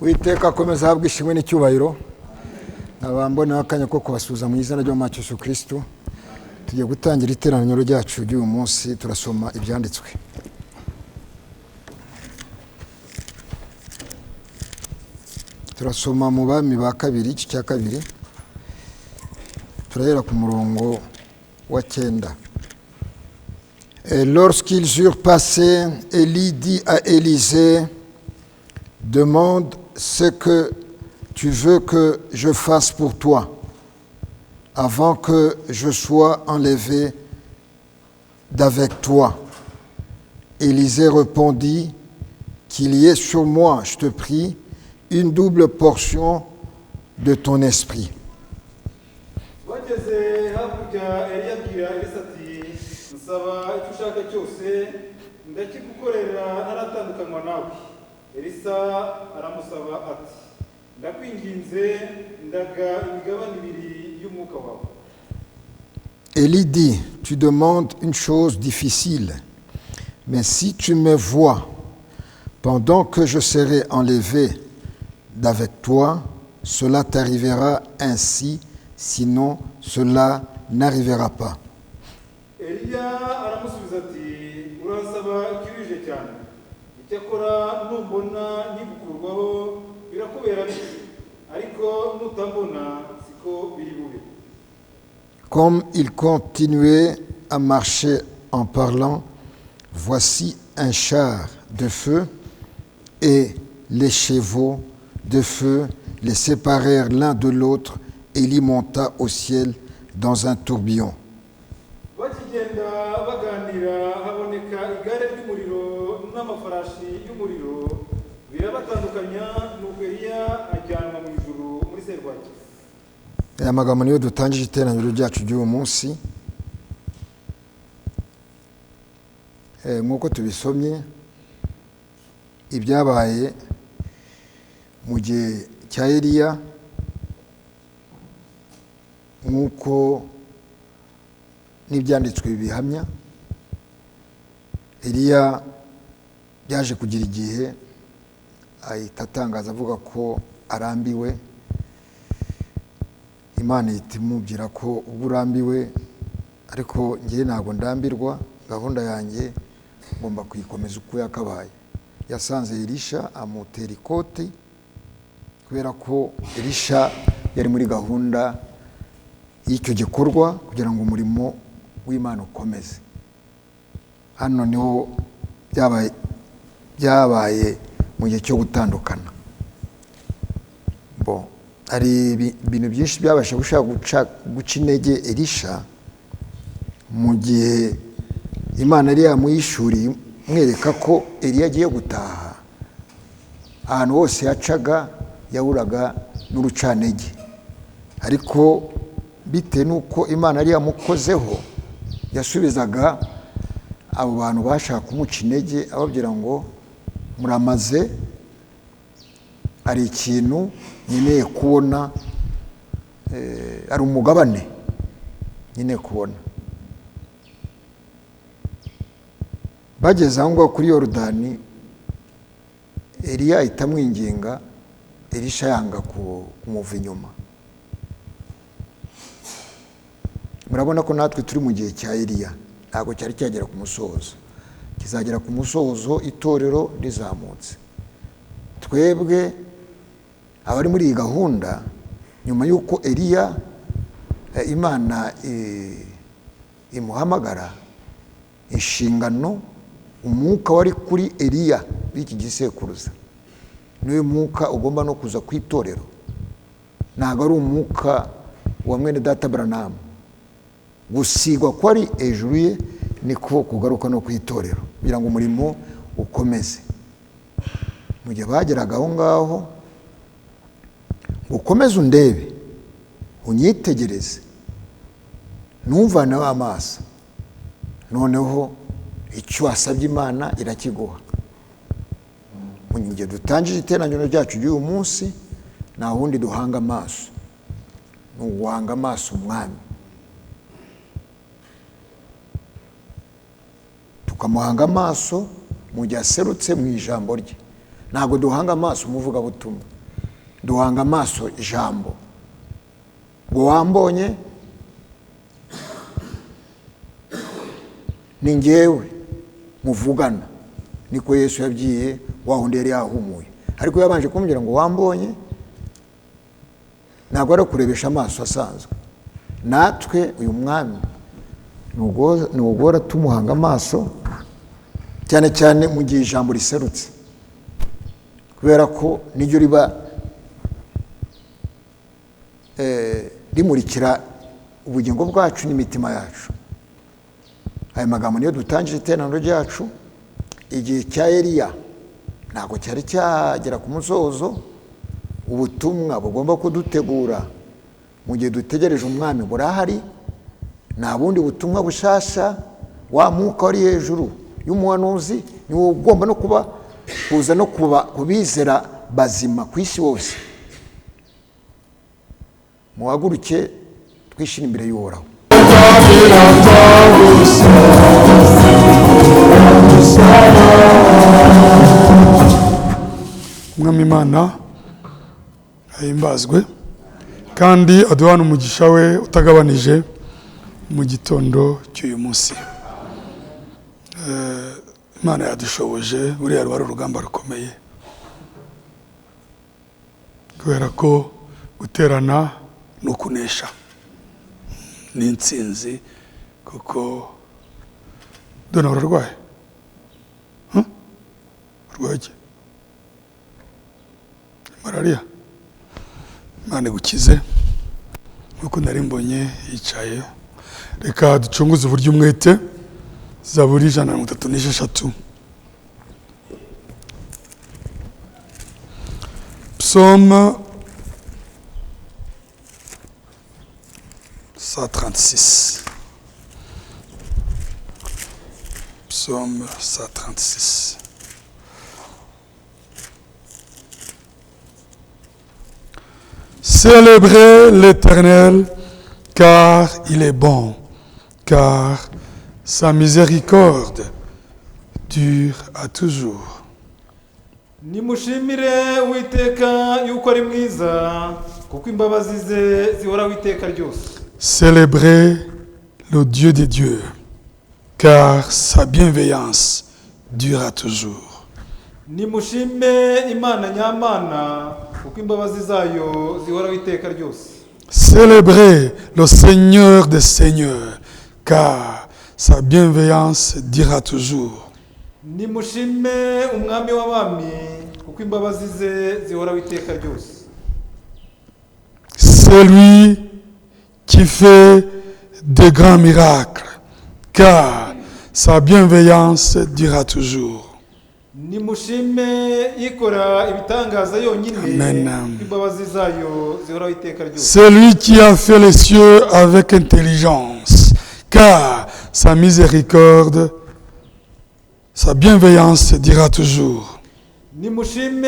Uwiteka akomeza ahabwa ishimwe n'icyubahiro. Abambona akanya ko kubasuza mu izina ry'Umwami Yesu Kristo. Tugiye gutangira iteraniro ryacu ry'uyu munsi, turasoma ibyanditswe. Turasoma mu Bami ba kabiri igice cya kabiri. Turahera ku murongo wa 9. Et lorsqu'ils eurent passé, Élie dit à Élisée: demande ce que tu veux que je fasse pour toi, avant que je sois enlevé d'avec toi. Élisée répondit: qu'il y ait sur moi, je te prie, une double portion de ton esprit. Elisa aramusaba ati ndakwinginze ndaga imigabane ibiri y'umwuka wawe. Élie dit: tu demandes une chose difficile, mais si tu me vois pendant que je serai enlevé d'avec toi, cela t'arrivera ainsi, sinon cela n'arrivera pas. Eliya aramusubiza ati urasaba ikirije cyane, icyakora numbona nigukurwaho birakubera biti, ariko nutambona siko biri bube. Comme il continuait à marcher en parlant, voici un char de feu et les chevaux de feu les séparèrent l'un de l'autre, et Élie monta au ciel dans un tourbillon. Bakigenda baganira haboneka igare ry'umuriro n'amafarashi y'umuriro birabatandukanya, nuko Eliya ajyanwa mu ijuru muri serwakira. Aya magambo niyo dutangije iteraniro ryacu ry'uyu munsi. Nk'uko tubisomye, ibyabaye mu gihe cya Eliya, nk'uko n'ibyanditswe bihamya. Eliya yaje kugira igihe ahita atangaza avuga ko arambiwe. Imana ihita imubwira ko ubwo urambiwe, ariko njye ntabwo ndambirwa, gahunda yanjye ngomba kuyikomeza uko yakabaye. Yasanze Elisha amutera ikoti, kubera ko Elisha yari muri gahunda y'icyo gikorwa kugira ngo umurimo w'Imana ukomeze. Hano niho byabaye mu gihe cyo gutandukana. Hari ibintu byinshi byabasha guca intege Elisha mu gihe Imana yari yamuyishuriye mwereka ko Eliya agiye gutaha. Ahantu hose yacaga yaburaga n'urucantege, ariko bitewe n'uko Imana yari yamukozeho, yasubizaga abo bantu bashaka kumuca intege ababwira ngo muramaze, hari ikintu nkeneye kubona, ari umugabane nkeneye kubona. Bageze aho ngaho kuri Yorodani, Eliya ahita amwinginga, Elisha yanga kumuva inyuma. Murabona ko natwe turi mu gihe cya Eliya, ntabwo cyari cyagera ku musozo. Kizagera ku musozo itorero rizamutse. Twebwe abari muri iyi gahunda, nyuma y'uko Eliya Imana imuhamagara, inshingano, umwuka wari kuri Eliya b'iki gisekuruza niwe mwuka ugomba no kuza ku itorero. Ntabwo ari umwuka wa mwene data Branham. Gusigwa ko ari hejuru ye niko kugaruka no ku itorero kugira ngo umurimo ukomeze. Mu gihe bageraga aho ngaho, ukomeze undebe, unyitegereze, numvaneho amaso, noneho icyo wasabye Imana irakiguha. Mu gihe dutangije iteraniro ryacu ry'uyu munsi, nta wundi duhanga amaso, ni uguhanga amaso Umwami. Tukamuhanga amaso mu gihe aserutse mu ijambo rye. Ntabwo duhanga amaso umuvugabutumwa, duhanga amaso ijambo ngo wambonye ni njyewe muvugana, niko Yesu yabwiye wa wundi yari yahumuye. Ariko yabanje kumubwira ngo wambonye, ntabwo ari kurebesha amaso asanzwe. Natwe uyu mwami ni ugora tumuhanga amaso, cyane cyane mu gihe ijambo riserutse, kubera ko niryo riba rimurikira ubugingo bwacu n'imitima yacu. Aya magambo niyo dutangije iteraniro ryacu. Igihe cya Eliya ntabwo cyari cyagera ku musozo. Ubutumwa bugomba kudutegura mu gihe dutegereje umwami burahari. Nta bundi butumwa bushasha, wa mwuka wari hejuru y'umuhanuzi niwo ugomba no kuza no kubizera bazima ku isi hose. Muhaguruke twishire imbere y'Uhoraho. Mwami Imana ahimbazwe kandi aduhana umugisha we utagabanije mu gitondo cy'uyu munsi. Imana yadushoboje, buriya rwari urugamba rukomeye, kubera ko guterana ni ukunesha, ni intsinzi. Kuko dona urarwaye, urwaye malariya, Imana igukize. Nkuko nari mbonye yicaye, reka ducunguze uburyo umwete. Zaburi 136, Psaume 136, Psaume 136. Célébrez l'Éternel, car il est bon, car sa miséricorde dure à toujours. Nimushimire Uwiteka yuko ari mwiza, kuko imbabazi ze zihora iteka ryose. Célébrez le Dieu des dieux, car sa bienveillance dure à toujours. Nimushime Imana nyamana, kuko imbabazi zayo zihora iteka ryose. Célébrez le Seigneur des seigneurs, car sa bienveillance dira toujours. Nimushime umwami w'abami, kuko imbabazi ze zihora iteka ryose. C'est lui qui fait de grands miracles, car sa bienveillance dira toujours. Nimushime ikora ibitangaza yonyine, imbabazi zayo zihora iteka ryose. C'est lui qui a fait les cieux avec intelligence, car sa miséricorde, sa bienveillance dira toujours. Nimushime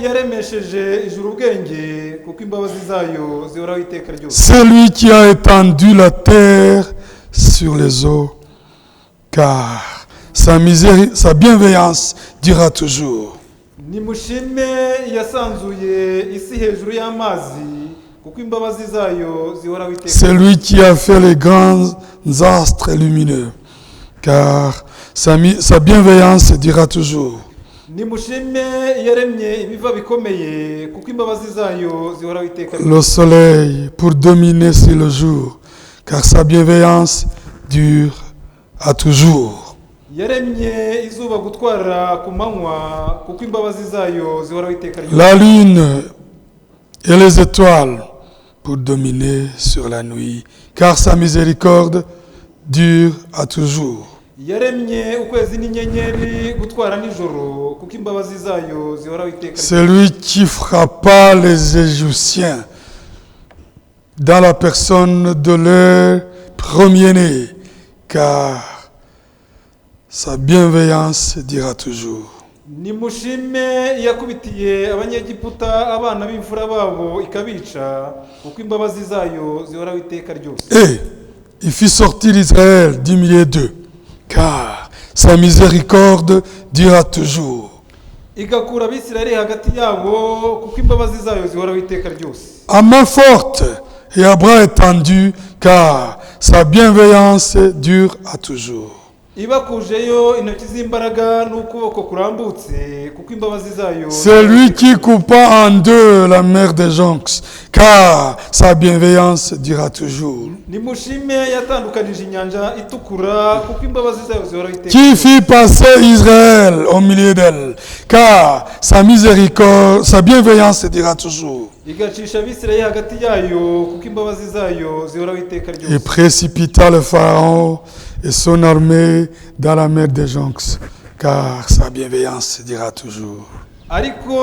yaremesheje ijuru ubwenge, kuko imbabazi zayo zihora iteka ryose. C'est lui qui a étendu la terre sur les eaux, car sa bienveillance dira toujours. Nimushime yasanzuye isi hejuru y'amazi, kuko imbabazi zayo zihora iteka. C'est lui qui a fait les grands astres lumineux, car sa bienveillance dira toujours. Nimushime yaremye ibiva bikomeye, kuko imbabazi zayo zihora iteka. Le soleil pour dominer sur le jour, car sa bienveillance dure à toujours. Yaremye izuba gutwara ku manywa, kuko imbabazi zayo zihora iteka. La lune et les étoiles pour dominer sur la nuit, car sa miséricorde dure à toujours. Yaremye ukwezi n'inyenyeri gutwara nijoro, kuko imbabazi zayo zihora iteka. C'est lui qui frappa les Égyptiens dans la personne de leur premier-né, car sa bienveillance dira toujours. Nimushime yakubitiye abanyegiputa abana b'imfura babo ikabica, kuko imbabazi zayo zihora iteka ryose. Et il fit sortir Israël du milieu d'eux, car sa miséricorde dura toujours. igakura abisirayeli hagati yabo kuko imbabazi zayo zihoraho iteka ryose. À main forte et à bras étendus, car sa bienveillance dure à toujours. Ibakujeyo intoki z'imbaraga n'ukuboko kurambutse kuko imbabazi zayo. C'est lui qui coupa en deux la mer des joncs, car sa bienveillance durera toujours. Nimushime yatandukanije inyanja itukura kuko imbabazi zayo zihoraho iteka. Qui fit passer Israël au milieu d'elle, car sa miséricorde, sa bienveillance durera toujours. Igacisha abisirayeli hagati yayo kuko imbabazi zayo zihoraho iteka ryose. Et précipita le Pharaon et son armée dans la mer des joncs, car sa bienveillance durera toujours. Ariko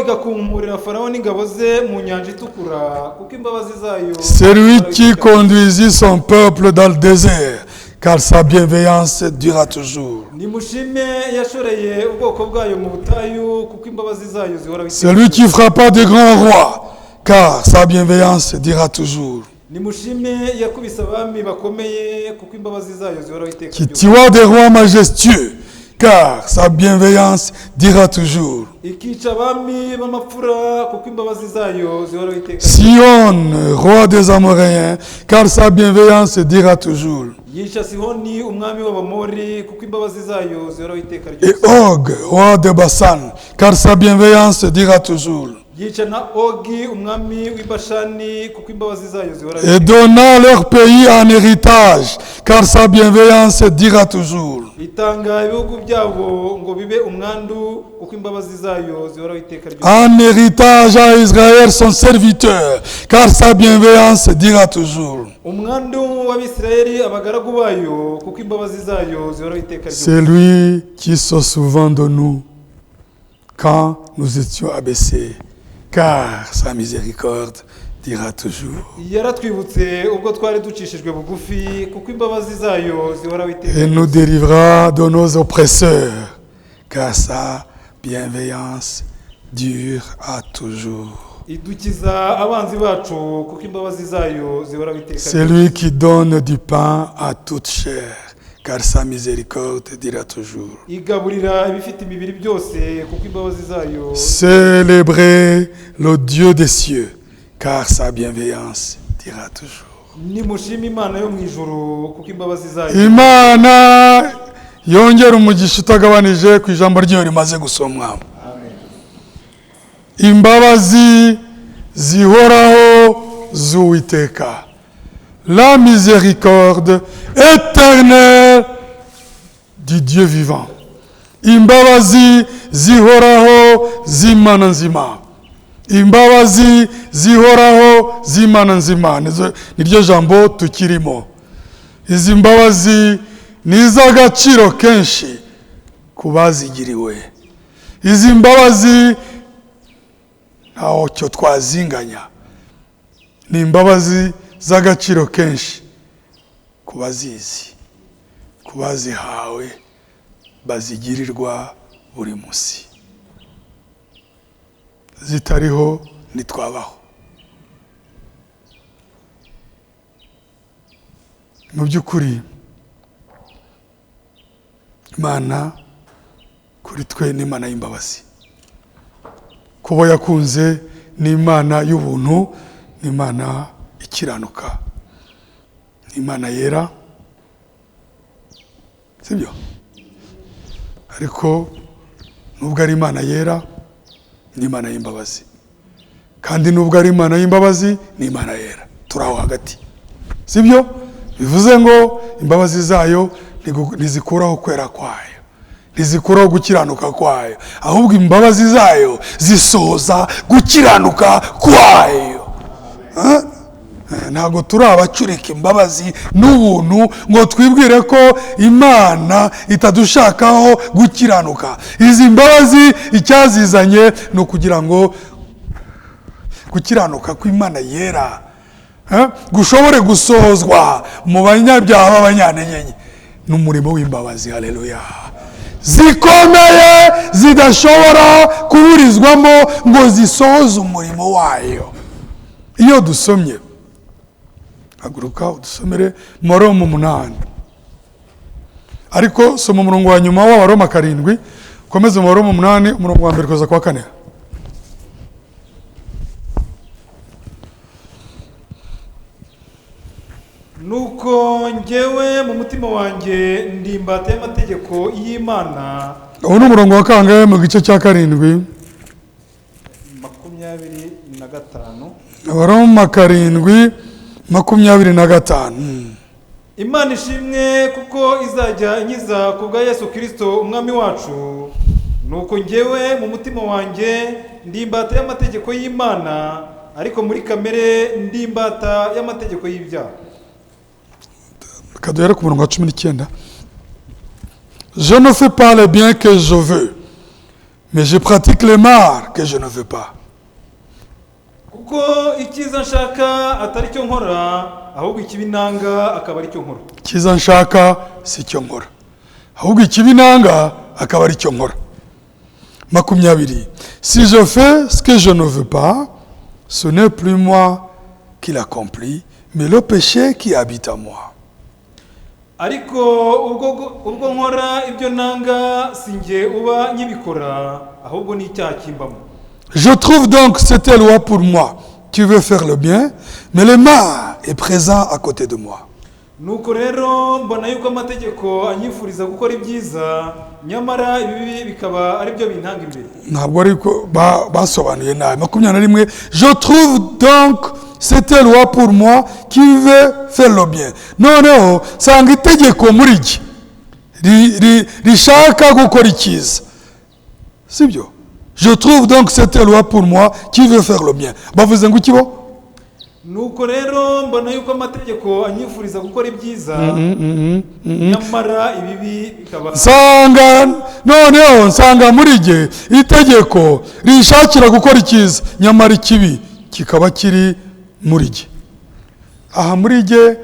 igakumurira Farawo n'ingabo ze mu nyanja itukura kuko imbabazi zayo. C'est lui qui conduisit son peuple dans le désert, car sa bienveillance durera toujours. Nimushime yashoreye ubwoko bwayo mu butayu kuko imbabazi zayo zihoraho iteka. C'est lui qui frappa de grands rois, car sa bienveillance durera toujours. Nimushime yakubise abami bakomeye kuko imbabazi zayo zihoraho iteka. Qui tua des rois majestueux, car sa bienveillance durera toujours. Ikica abami b'amapfura kuko imbabazi zayo zihoraho iteka. Sion, roi des Amoréens, car sa bienveillance durera toujours. Yisha Sihoni umwami w'Abamori kuko imbabazi zayo zihoraho iteka Et ryose. Og, roi de Bassan, car sa bienveillance durera toujours. Yica na Ogi umwami w'Ibashani kuko imbabazi zayo zihoraho Et iteka. donna leur pays en héritage, car sa bienveillance durera toujours. Itanga ibihugu byabo ngo bibe umwandu kuko imbabazi zayo zihoraho iteka ryose. En héritage à Israël son serviteur, car sa bienveillance durera toujours. Umwandu w'Abisirayeli abagaragu bayo kuko imbabazi zayo zihoraho iteka ryose. C'est lui qui se souvint de nous quand nous étions abaissés, car sa miséricorde durera toujours. Yaratwibutse ubwo twari ducishijwe bugufi kuko imbabazi zayo zihoraho iteka Et nous ryose. délivrera de nos oppresseurs, car sa bienveillance dure à toujours. Idukiza abanzi bacu kuko imbabazi zayo zihoraho iteka C'est ryose. lui qui donne du pain à toute chair, car sa miséricorde durera toujours. Igaburira ibifite imibiri byose kuko imbabazi zayo. Célébrez le Dieu des cieux, car sa bienveillance durera toujours. Nimushime Imana yo mu ijuru kuko imbabazi zayo. Imana yongera umugisha utagabanije ku ijambo ryayo rimaze gusomwa. Imbabazi zihoraho z'Uwiteka. La miséricorde éternelle du Dieu vivant. Imbabazi zihoraho z'Imana nzima. Imbabazi zihoraho z'Imana nzima. Niryo jambo tukirimo. Izi mbabazi ni iz'agaciro kenshi ku bazigiriwe. Izi mbabazi ntaho cyo twazinganya. Ni imbabazi z'agaciro kenshi ku bazizi, ku bazihawe, bazigirirwa buri munsi. Zitariho ntitwabaho. Mu by'ukuri Imana kuri twe ni Imana y'imbabazi. Kubo yakunze ni Imana y'ubuntu, ni Imana ikiranuka, ni Imana yera, sibyo? Ariko nubwo ari Imana yera, ni Imana y'imbabazi. Kandi nubwo ari Imana y'imbabazi, ni Imana yera. Turaho hagati, sibyo? Bivuze ngo imbabazi zayo ntizikuraho kwera kwayo, ntizikuraho gukiranuka kwayo, ahubwo imbabazi zayo zisohoza gukiranuka kwayo. Ntabwo turi abacurika imbabazi n'ubuntu ngo twibwire ko Imana itadushakaho gukiranuka. Izi mbabazi icyazizanye ni ukugira ngo gukiranuka kw'Imana yera gushobore gusohozwa mu banyabyaha b'abanyantegenke. N'umurimo w'imbabazi, haleluya, zikomeye zidashobora kuburizwamo ngo zisohoze umurimo wayo. Iyo dusomye, haguruka udusomere mu Baroma 8, ariko soma umurongo wa nyuma w'Abaroma 7 komeze mu Baroma 8 umurongo wa mbere kugeza kwa 4. nuko njyewe mu mutima wanjye ndi imbata y'amategeko y'Imana. Ubu ni umurongo wa kangahe mu gice cya 7? 25. Abaroma 7:25. Imana ishimwe kuko izajya inkiza ku bwa Yesu Kristo umwami wacu. Nuko njyewe mu mutima wanjye ndi imbata y'amategeko y'Imana, ariko muri kamere ndi imbata y'amategeko y'ibyaha. Kaduhera ku murongo wa 19. Je ne fais pas le bien que je veux, mais je pratique le mal que je ne veux pas. Kuko icyiza nshaka atari cyo nkora, ahubwo ikibi nanga akaba ari cyo nkora. Icyiza nshaka si cyo nkora, ahubwo ikibi nanga akaba ari cyo nkora. 20. Si je fais ce que je ne veux pas, ce n'est plus moi qui l'accomplis, mais le péché qui habite en moi. Ariko ubwo nkora ibyo nanga sinjye uba nyibikora, ahubwo ni icyaha kimbamo. Je trouve donc cette loi pour moi. Tu veux faire le bien, mais le mal est présent à côté de moi. Nuko rero mbona yuko amategeko anyifuriza gukora ibyiza, nyamara ibibi bikaba ari byo bintanga imbere. Ntabwo ariko basobanuye nabi. 21. Je trouve donc cette loi pour moi qui veut faire le bien. Noneho sanga itegeko muri iki rishaka gukora icyiza. Sibyo? Je trouve donc cette loi pour moi qui veut faire le bien. Bavuze ngo iki bo? Nuko rero mbona yuko amategeko anyifuriza gukora ibyiza, nyamara ibibi bikaba. Noneho nsanga muri jye itegeko rishakira gukora icyiza, nyamara ikibi kikaba kiri muri jye. Aha muri jye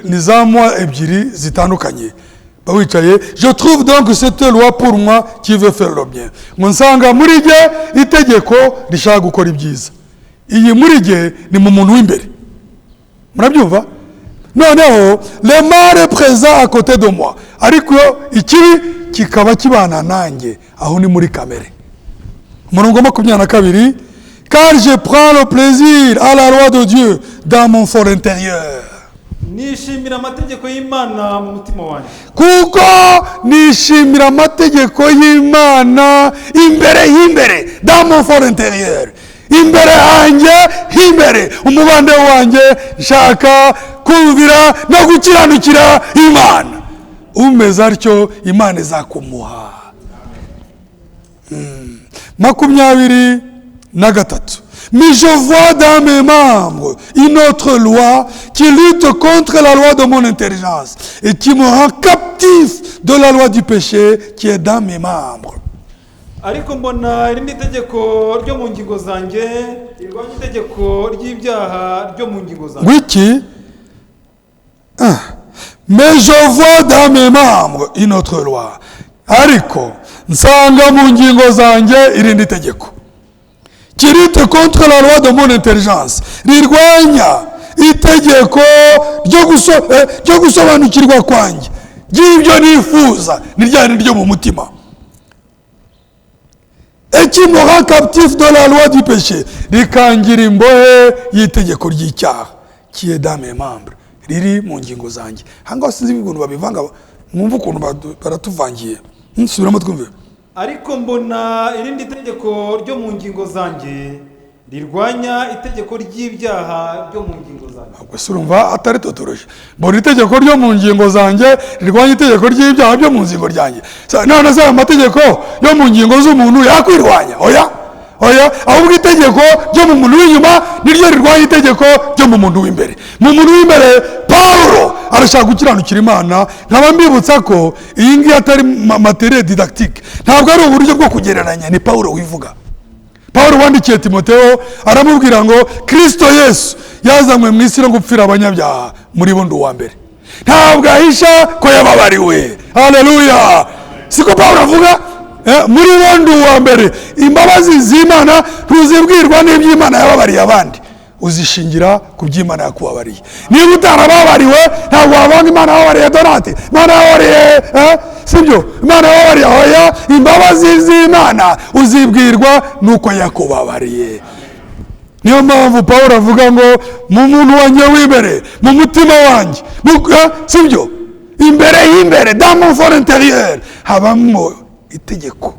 ni za moi ebyiri zitandukanye. Bawicaye, je trouve donc cette loi pour moi qui veut faire le bien. Ngo nsanga muri jye itegeko rishaka gukora ibyiza. Iyi muri jye ni mu muntu w'imbere. Murabyumva? Noneho le mal est présent à côté de moi. Ariko ikibi kikaba kibana nanjye, aho ni muri kamere. Umurongo 22. Car je prends le plaisir à la loi de Dieu dans mon fort intérieur. Nishimira amategeko y'Imana mu mutima wanjye. Kuko nishimira amategeko y'Imana imbere dans mon fort intérieur. Imbere hanjye himbere umubande wanjye nshaka kumvira no gukiranukira Imana. Umeze atyo Imana izakumuha. 23. Mais je vois dans mes membres une autre loi qui lutte contre la loi de mon intelligence et qui me rend captif de la loi du péché qui est dans mes membres. Ariko mbona irindi tegeko ryo mu ngingo zanjye irwanya itegeko ry'ibyaha ryo mu ngingo zanjye. Wiki. Mais je vois dans mes membres une autre loi. Ariko nsanga mu ngingo zanjye irindi tegeko qui lutte contre la loi de mon intelligence, rirwanya itegeko ryo gusobanukirwa kwanjye ry'ibyo nifuza n'iryari ryo mu mutima, et qui me rend captif de la loi du péché, rikangira imbohe y'itegeko ry'icyaha qui est dans mes membres, riri mu ngingo zanjye. Hangaho sinzi ibintu babivanga, mwumva ukuntu baratuvangiye. Nsubiramo twumve. Ariko mbona irindi tegeko ryo mu ngingo zanjye rirwanya itegeko ry'ibyaha ryo mu ngingo zanjye. Ubwo urumva atari totoroje. Mbona itegeko ryo mu ngingo zanjye rirwanya itegeko ry'ibyaha byo mu ngingo ryanjye. None se amategeko yo mu ngingo z'umuntu yakwirwanya? Oya. Ahubwo itegeko ryo mu muntu w'inyuma niryo rirwanya itegeko ryo mu muntu w'imbere. Mu muntu w'imbere Paulo arashaka gukiranukira Imana. Nkaba mbibutsa ko iyi ngiyi atari materiel didactique, ntabwo ari uburyo bwo kugereranya, ni Paulo wivuga. Paulo wandikiye Timotheo aramubwira ngo Kristo Yesu yazanywe mu isi no gupfira abanyabyaha, muri bo ndi uwa mbere. Ntabwo ahisha ko yababariwe. Haleluya. Siko Paulo avuga? Muri bo ndi uwa mbere. Imbabazi z'Imana ntuzibwirwa n'iby'Imana yababariye abandi. uzishingira ku by'Imana yakubabariye. Niba utarababariwe ntabwo wabanga Imana yababariye Donati, Imana yababariye sibyo, Imana yababariye oya, imbabazi z'Imana uzibwirwa nuko yakubabariye. Niyo mpamvu Pawulo avuga ngo mu muntu wanjye w'imbere, mu mutima wanjye, sibyo, imbere y'imbere, dans mon fort intérieur habamo itegeko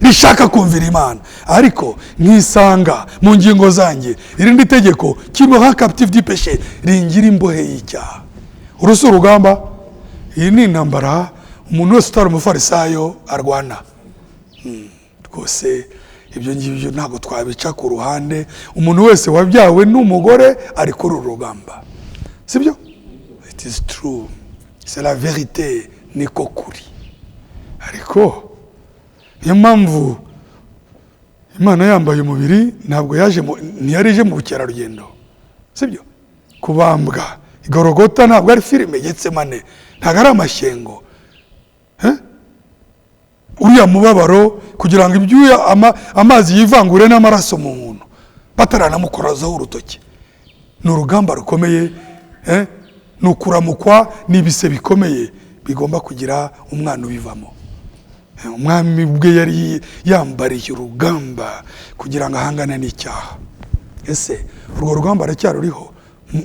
rishaka kumvira Imana, ariko nkisanga mu ngingo zanjye irindi tegeko qui me rend captif du péché, ringira imbohe y'icyaha. Urusi urugamba, iyi ni intambara umuntu wese utari umufarisayo arwana. Rwose ibyo ngibyo ntabwo twabica ku ruhande. Umuntu wese wabyawe n'umugore ari kuri uru rugamba, sibyo? It is true, c'est la vérité, niko kuri. Ariko niyo mpamvu Imana yambaye umubiri ntabwo ntiyarije mu bukerarugendo, sibyo? Kubambwa Igorogota ntabwo ari filime Getsemane, ntabwo ari amashyengo. Uriya mubabaro kugira ngo ibyuya amazi yivangure n'amaraso mu muntu bataranamukorazaho urutoki, ni urugamba rukomeye. Ni ukuramukwa n'ibise bikomeye bigomba kugira umwana ubivamo. Umwami ubwe yari yambariye urugamba kugira ngo ahangane n'icyaha. Ese urwo rugamba aracyaruriho?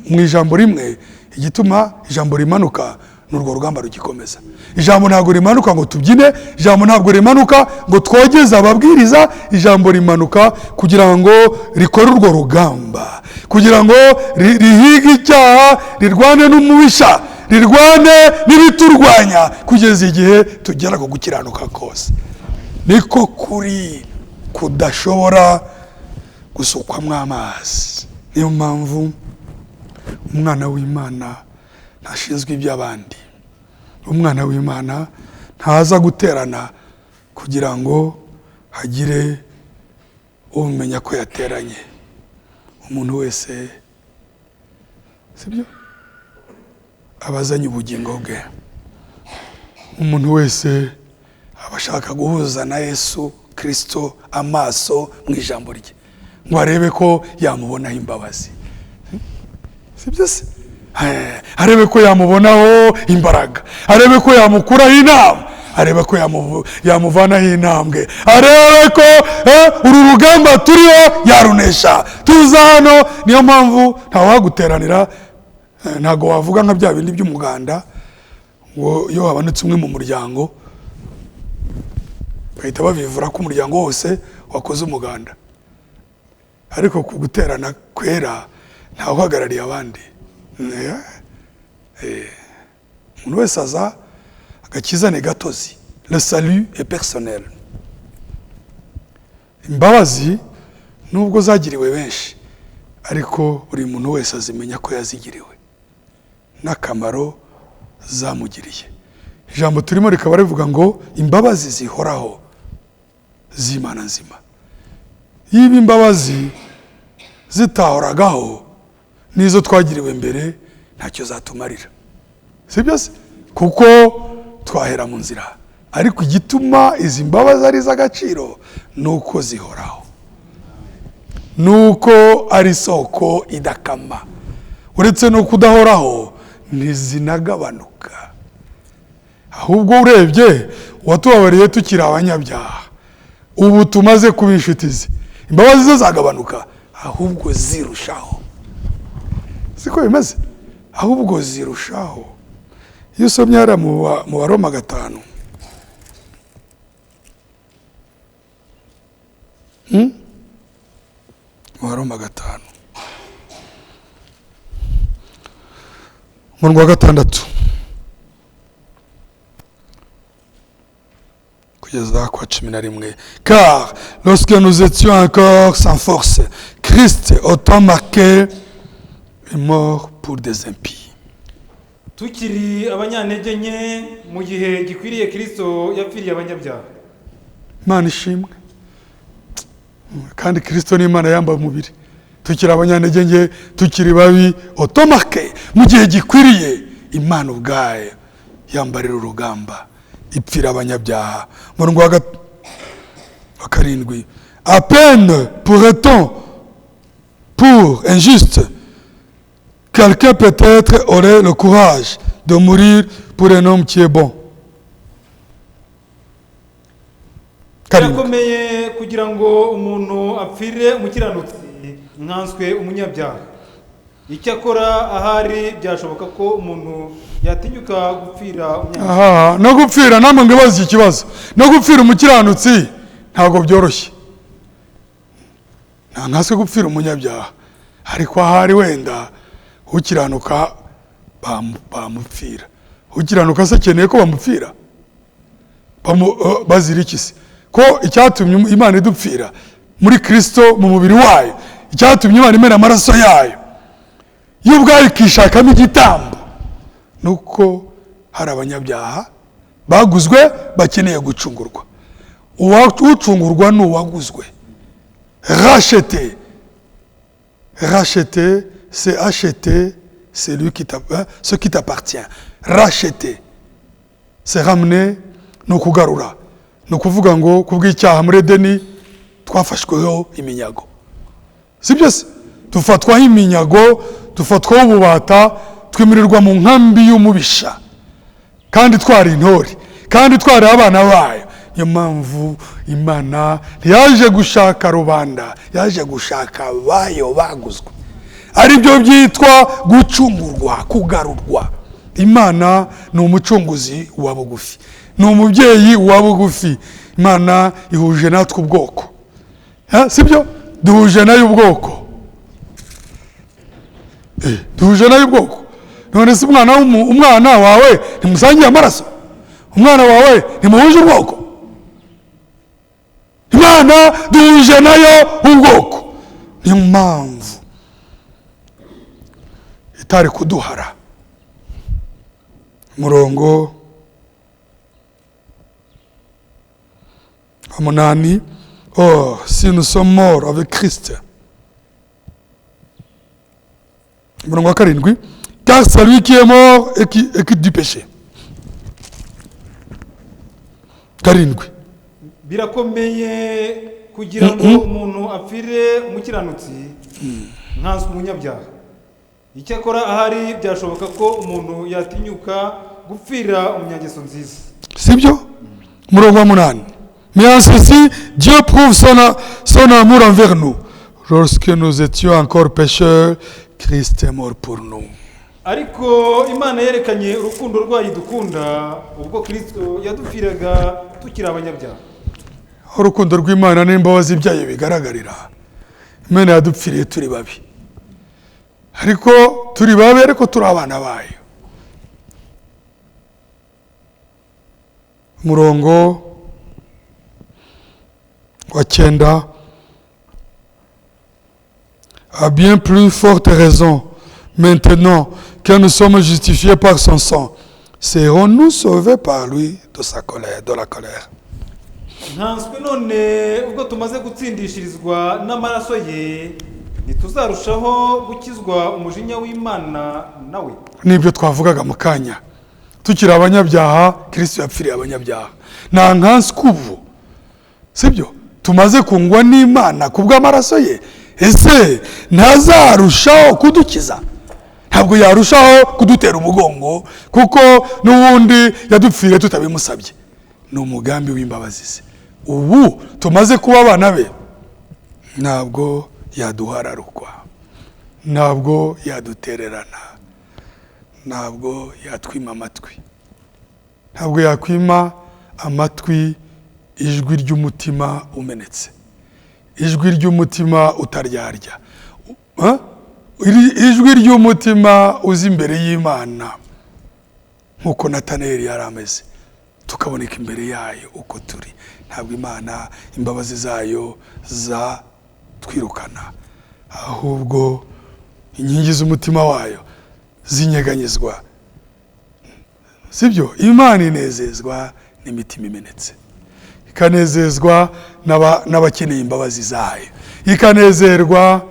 Mu ijambo rimwe, igituma ijambo rimanuka n'urwo rugamba rugikomeza. Ijambo ntabwo rimanuka ngo tubyine, ijambo ntabwo rimanuka ngo twogeze ababwiriza, ijambo rimanuka kugira ngo rikore urwo rugamba, kugira ngo rihige icyaha, rirwane n'umubisha, rirwane n'ibiturwanya kugeza igihe tugera ku gukiranuka kose. Niko kuri kudashobora gusukwamo amazi. Niyo mpamvu umwana w'Imana ntashinzwe iby'abandi. Umwana w'Imana ntaza guterana kugira ngo hagire umenya ko yateranye. Umuntu wese, sibyo, abazanye ubugingo bwe. Umuntu wese abashaka guhuza na Yesu Kristo amaso mu ijambo rye ngo arebe ko yamubonaho imbabazi, sibyo se? Arebe ko yamubonaho imbaraga, arebe ko yamukuraho inama, arebe ko yamuvanaho intambwe, arebe ko uru rugamba turiho yarunesha. Tuza hano, niyo mpamvu ntawaguteranira. Ntago wavuga nka bya bindi by'umuganda ngo iyo habanutse umwe mu muryango bahita bavivura ko umuryango wose wakoze umuganda. Ariko ku guterana kwera ntawuhagarariye abandi. Umuntu wese aza agakiza ni gatozi. Le salut est personnel. Imbabazi nubwo zagiriwe benshi, ariko buri muntu wese azimenya ko yazigiriwe n'akamaro zamugiriye. Ijambo turimo rikaba rivuga ngo imbabazi zihoraho z'Imana nzima. Yiba imbabazi zitahoragaho nizo twagiriwe mbere ntacyo zatumarira, sibyo se? Kuko twahera mu nzira. Ariko igituma izi mbabazi ari z'agaciro nuko zihoraho, nuko ari soko idakama. Uretse no kudahoraho ntizinagabanuka. Ahubwo urebye watubabariye tukiri abanyabyaha, ubu tumaze kuba inshuti ze, imbabazi zo zagabanuka, ahubwo zirushaho. Siko bimeze? Ahubwo zirushaho. Iyo usomye hariya mu Baroma 5, mu Baroma 5 umurongo wa 6 kugeza kwa 11. Car lorsque nous étions encore sans force, Christ, autant marqué, est mort pour des impies. Tukiri abanyantege nke mu gihe gikwiriye Kristo yapfiriye abanyabyaha. Imana ishimwe. Kandi Kristo ni Imana yambaye umubiri. Tukiri abanyantege nke, tukiri babi, autant marqué, mu gihe gikwiriye Imana ubwayo yambarira urugamba ipfira abanyabyaha. Umurongo wa 7. À peine pourrait-on pour un juste, quelqu'un peut-être aurait le courage de mourir pour un homme qui est bon. birakomeye kugira ngo umuntu apfire umukiranutsi nkanswe umunyabyaha. Icyakora ahari byashoboka ko umuntu yatinyuka gupfira umunyabyaha. No gupfira namwe ngibaza ikibazo. No gupfira umukiranutsi ntago byoroshye. Ntanswe gupfira umunyabyaha. Ariko ahari wenda ukiranuka bamupfira. Ukiranuka se keneye ko bamupfira. Bazira iki se? Ko icyatumye Imana idupfira muri Kristo mu mubiri wayo, icyatumye Imana imena amaraso yayo y'ubwayo ikishakamo igitambo, nuko hari abanyabyaha baguzwe bakeneye gucungurwa. Ucungurwa ni uwaguzwe. Racheter, c'est acheter ce qui t'appartient. Racheter, c'est ramener, ni ukugarura. Ni ukuvuga ngo kubw'icyaha muri Edeni twafashweho iminyago. Si byose tufatwaho iminyago, tufatwaho ububata, twimirirwa mu nkambi y'umubisha, kandi twari intore, kandi twari abana bayo. Niyo mpamvu Imana ntiyaje gushaka rubanda, yaje gushaka bayo baguzwe. Ari byo byitwa gucungurwa, kugarurwa. Imana ni umucunguzi wa bugufi, ni umubyeyi wa bugufi. Imana ihuje natwe ubwoko, sibyo? Duhuje nayo ubwoko, duhuje nayo ubwoko. None se umwana wawe ntimusangiye amaraso? Umwana wawe ntimuhuje ubwoko? Imana duhuje nayo ubwoko. Niyo mpamvu itari kuduhara. Murongo Amonani, oh, si nous sommes morts avec Christ. Murongo karindwi, car c'est lui qui est mort et qui quitte du péché. Karindwi. Birakomeye kugira ngo umuntu apfire umukiranutsi nkanswe umunyabyaha. Icyakora ahari byashoboka ko umuntu yatinyuka gupfira umunyangeso nziza. Sibyo? Murongo wa 8. Mais en ceci, Dieu prouve son amour envers nous. Lorsque nous étions encore pécheurs, Christ est mort pour nous. Ariko Imana yerekanye urukundo rwayo dukunda ubwo Kristo yadupfiraga tukiri abanyabyaha. Urukundo rw'Imana n'imbabazi byayo bigaragarira. Imana yadupfiriye turi babi, ariko turi babi, ariko turi abana bayo. Murongo wa 9, à bien plus forte raison, maintenant que nous sommes justifiés par son sang, serons-nous sauvés par lui de sa colère, de la colère. Ntanswe none ubwo tumaze gutsindishirizwa n'amaraso ye, ntituzarushaho gukizwa umujinya w'Imana nawe. Nibyo twavugaga mu kanya, tukiri abanyabyaha Kristo yapfiriye abanyabyaha. Nta nkanswe ubu, sibyo? Tumaze kungwa n'Imana kubw'amaraso ye, ese ntazarushaho kudukiza? Ntabwo yarushaho kudutera umugongo, kuko n'ubundi yadupfiriye tutabimusabye. Ni umugambi w'imbabazi ze. Ubu tumaze kuba abana be, ntabwo yaduhararukwa, ntabwo yadutererana, ntabwo yatwima amatwi, ntabwo yakwima amatwi ijwi ry'umutima umenetse, ijwi ry'umutima utaryarya, ijwi ry'umutima uzi imbere y'Imana nk'uko Nataneli yari ameze, tukaboneka imbere yayo uko turi. Ntabwo Imana imbabazi zayo zatwirukana, ahubwo inkingi z'umutima wayo zinyeganyezwa. Sibyo? Imana inezezwa n'imitima imenetse, ikanezezwa n'abakeneye imbabazi zayo, ikanezerwa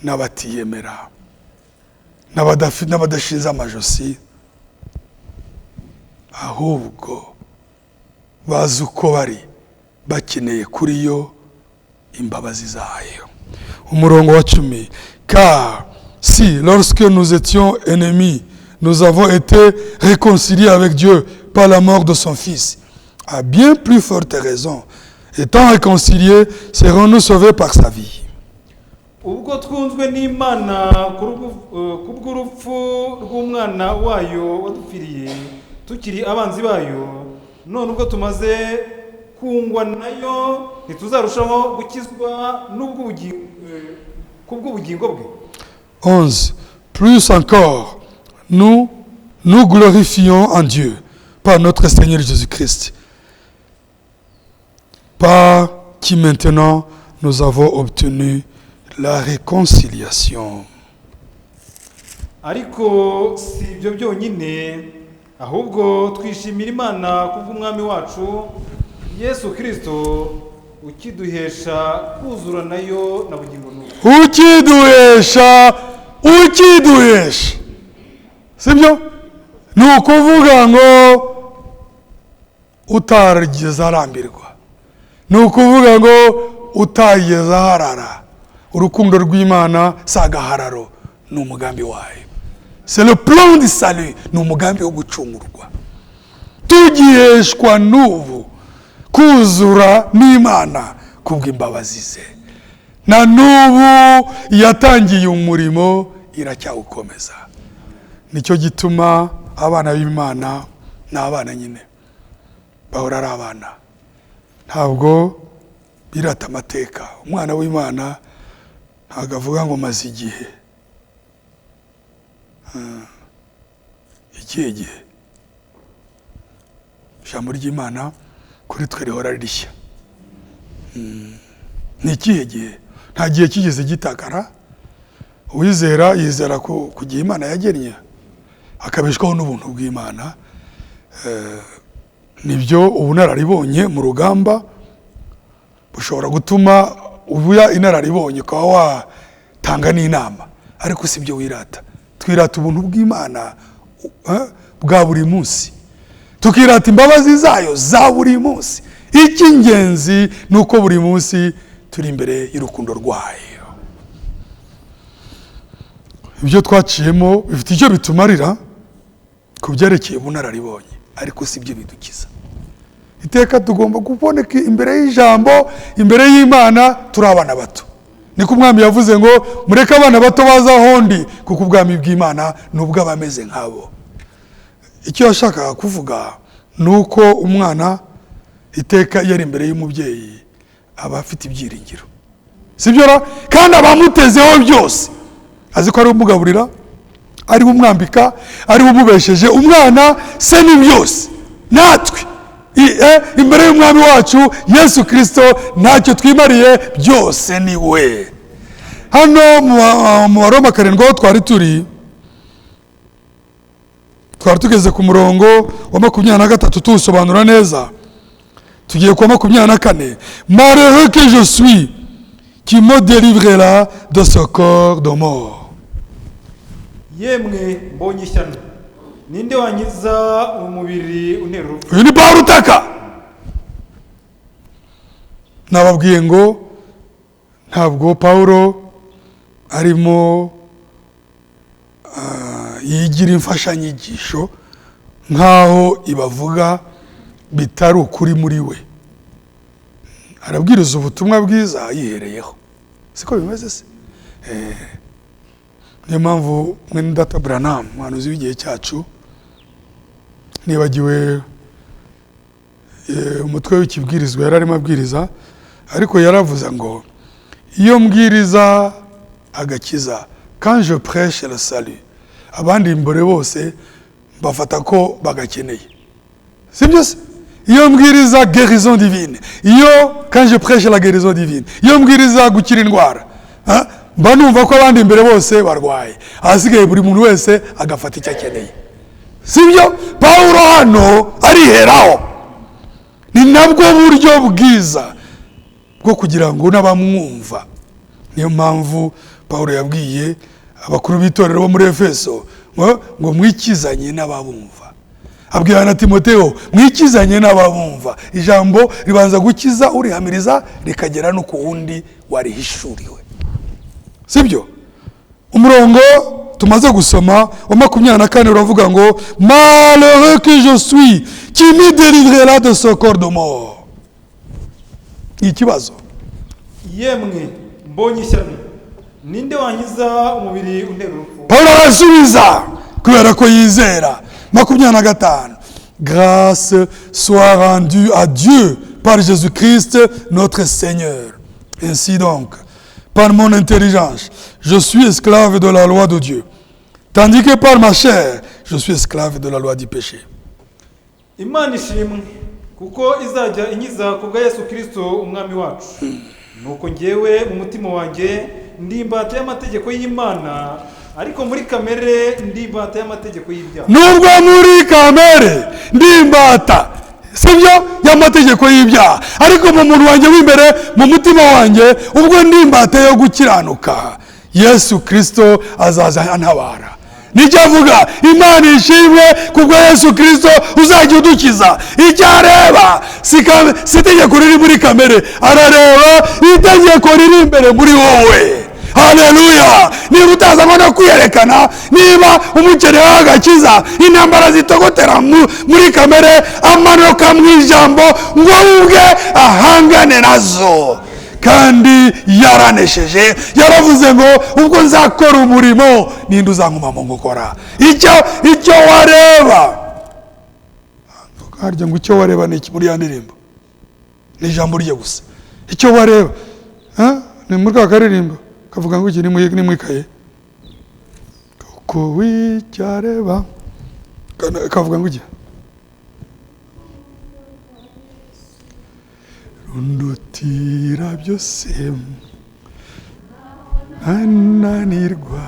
n'abatiyemera, n'abadashinze amajosi, ahubwo bazi uko bari, bakeneye kuri yo imbabazi zayo. Umurongo wa 10, Car si, lorsque nous étions ennemis, nous avons été réconciliés avec Dieu par la mort de son Fils, à bien plus forte raison, étant réconciliés, serons-nous sauvés par sa vie. ubwo twunzwe n'Imana kubw'urupfu rw'umwana wayo wadupfiriye tukiri abanzi bayo, none ubwo tumaze kungwa nayo ntituzarushaho gukizwa kubw'ubugingo bwe. 11. Plus encore, nous glorifions en Dieu par notre Seigneur Jésus-Christ, par qui maintenant nous avons obtenu la réconciliation. Ariko si ibyo byonyine, ahubwo twishimira Imana kubw'umwami wacu Yesu Kristo ukiduhesha kuzura nayo na bugingo n'ubu. Ukiduhesha. Sibyo? Ni ukuvuga ngo utarigeze arambirwa. Ni ukuvuga ngo utageze aharara. Urukundo rw'Imana si agahararo, ni umugambi wayo. C'est le plan du salut, ni umugambi wo gucungurwa. Tugiheshwa n'ubu kuzura n'Imana kubw'imbabazi ze. Na n'ubu yatangiye umurimo iracyawukomeza. Nicyo gituma abana b'Imana n'abana nyine bahora ari abana. Ntabwo birata amateka. Umwana w'Imana ntabwo avuga ngo maze igihe. Ikihe gihe? Ijambo ry'Imana kuri twe rihora rishya. Ni ikihe gihe? Nta gihe kigeze gitakara. Uwizera yizera ku gihe Imana yagennye, akabeshwaho n'ubuntu bw'Imana. Nibyo ubunararibonye mu rugamba bushobora gutuma ubuya inararibonye ukaba watanga n'inama, ariko si byo wirata. Twirata ubuntu bw'Imana bwa buri munsi, tukirata imbabazi zayo za buri munsi. Icy'ingenzi ni uko buri munsi turi imbere y'urukundo rwayo. Ibyo twaciyemo bifite icyo bitumarira ku byerekeye ubunararibonye, ariko si byo bidukiza. Iteka tugomba kuboneka imbere y'ijambo, imbere y'Imana turi abana bato. Niko umwami yavuze ngo mureke abana bato baza ahondi, kuko ubwami bw'Imana nubwo abameze nkabo. Icyo yashakaga kuvuga ni uko umwana iteka yari imbere y'umubyeyi aba afite ibyiringiro. Sibyo ra? Kandi abamutezeho byose azi ko ari umugaburira, ari umwambika, ari umubesheje. Umwana se ni byose. Natwe imbere y'umwami wacu Yesu Kristo ntacyo twimariye, byose ni we. Hano mu Baroma 7 aho twari tugeze ku murongo wa 23 tuwusobanura neza. Tugiye kwa 24. Malheureux que je suis qui me délivrera de ce corps de mort. Yemwe mbonye ishyano, ninde wanyiza umubiri untera urupfu? Uyu ni Pawulo utaka. Nababwiye ngo ntabwo Pawulo arimo yigira imfashanyigisho nk'aho ibavuga bitari ukuri muri we. Arabwiriza ubutumwa bwiza yihereyeho. Siko bimeze se? Niyo mpamvu mwene data Branham, umuhanuzi w'igihe cyacu, nibagiwe umutwe w'ikibwirizwa yari arimo abwiriza, ariko yaravuze ngo iyo mbwiriza agakiza, quand je prêche le salut, abandi imbere bose bafata ko bagakeneye. Sibyo se? Iyo mbwiriza guérison divine, quand je prêche la guérison divine, iyo mbwiriza gukira indwara, mba numva ko abandi imbere bose barwaye, ahasigaye buri muntu wese agafata icyo akeneye. Sibyo? Pawulo hano ariheraho. Ni nabwo buryo bwiza bwo kugira ngo n'abamwumva. Niyo mpamvu Pawulo yabwiye abakuru b'itorero bo muri Efeso ngo mwikizanye n'ababumva. Abwira na Timoteyo mwikizanye n'ababumva. Ijambo ribanza gukiza urihamiriza rikagera no ku wundi warihishuriwe. Sibyo? umurongo tumaze gusoma wa 24 uravuga ngo malheureux que je suis qui me délivrera de ce corps de mort. Ikibazo yemwe mbonye ishyano ninde wankiza umubiri untera urupfu. Paulo arasubiza kubera ko yizera. 25 grâce soit rendue à Dieu par Jésus-Christ notre Seigneur. Ainsi donc, par mon intelligence, je suis esclave de la loi de Dieu, tandis que par ma chair, je suis esclave de la loi du péché. Imana ishimwe kuko izajya inkiza kubwa Yesu Kristo umwami wacu. Nuko ngewe mu mutima wanjye ndi imbata y'amategeko y'Imana, ariko muri kamere ndi imbata y'amategeko y'ibyaha. Nubwo muri kamere ndi imbata sibyo y'amategeko y'ibyaha, ariko mu muntu wanjye w'imbere mu mutima wanjye ubwo ndi imbata yo gukiranuka, Yesu Kristo azaza antabara. Nicyo avuga, Imana ishimwe kubwo Yesu Kristo uzajya udukiza. Icyo areba si itegeko riri muri kamere, arareba itegeko riri imbere muri wowe. Haleluya! Niba utazamo no kwiyerekana, niba umukene w'agakiza intambara zitogotera muri kamere, amanuka mu ijambo ngo ubwe ahangane nazo. Kandi yaranesheje, yaravuze ngo ubwo nzakora umurimo ninde uzankuma mu gukora. Icyo wareba, harya ngo icyo wareba ni iki muri ya ndirimbo? Ni ijambo rye gusa. Icyo wareba ni muri ka karirimbo kavuga ngo iki ni mwikaye kuko wicyareba kavuga ngo iki rundutira byose ananirwa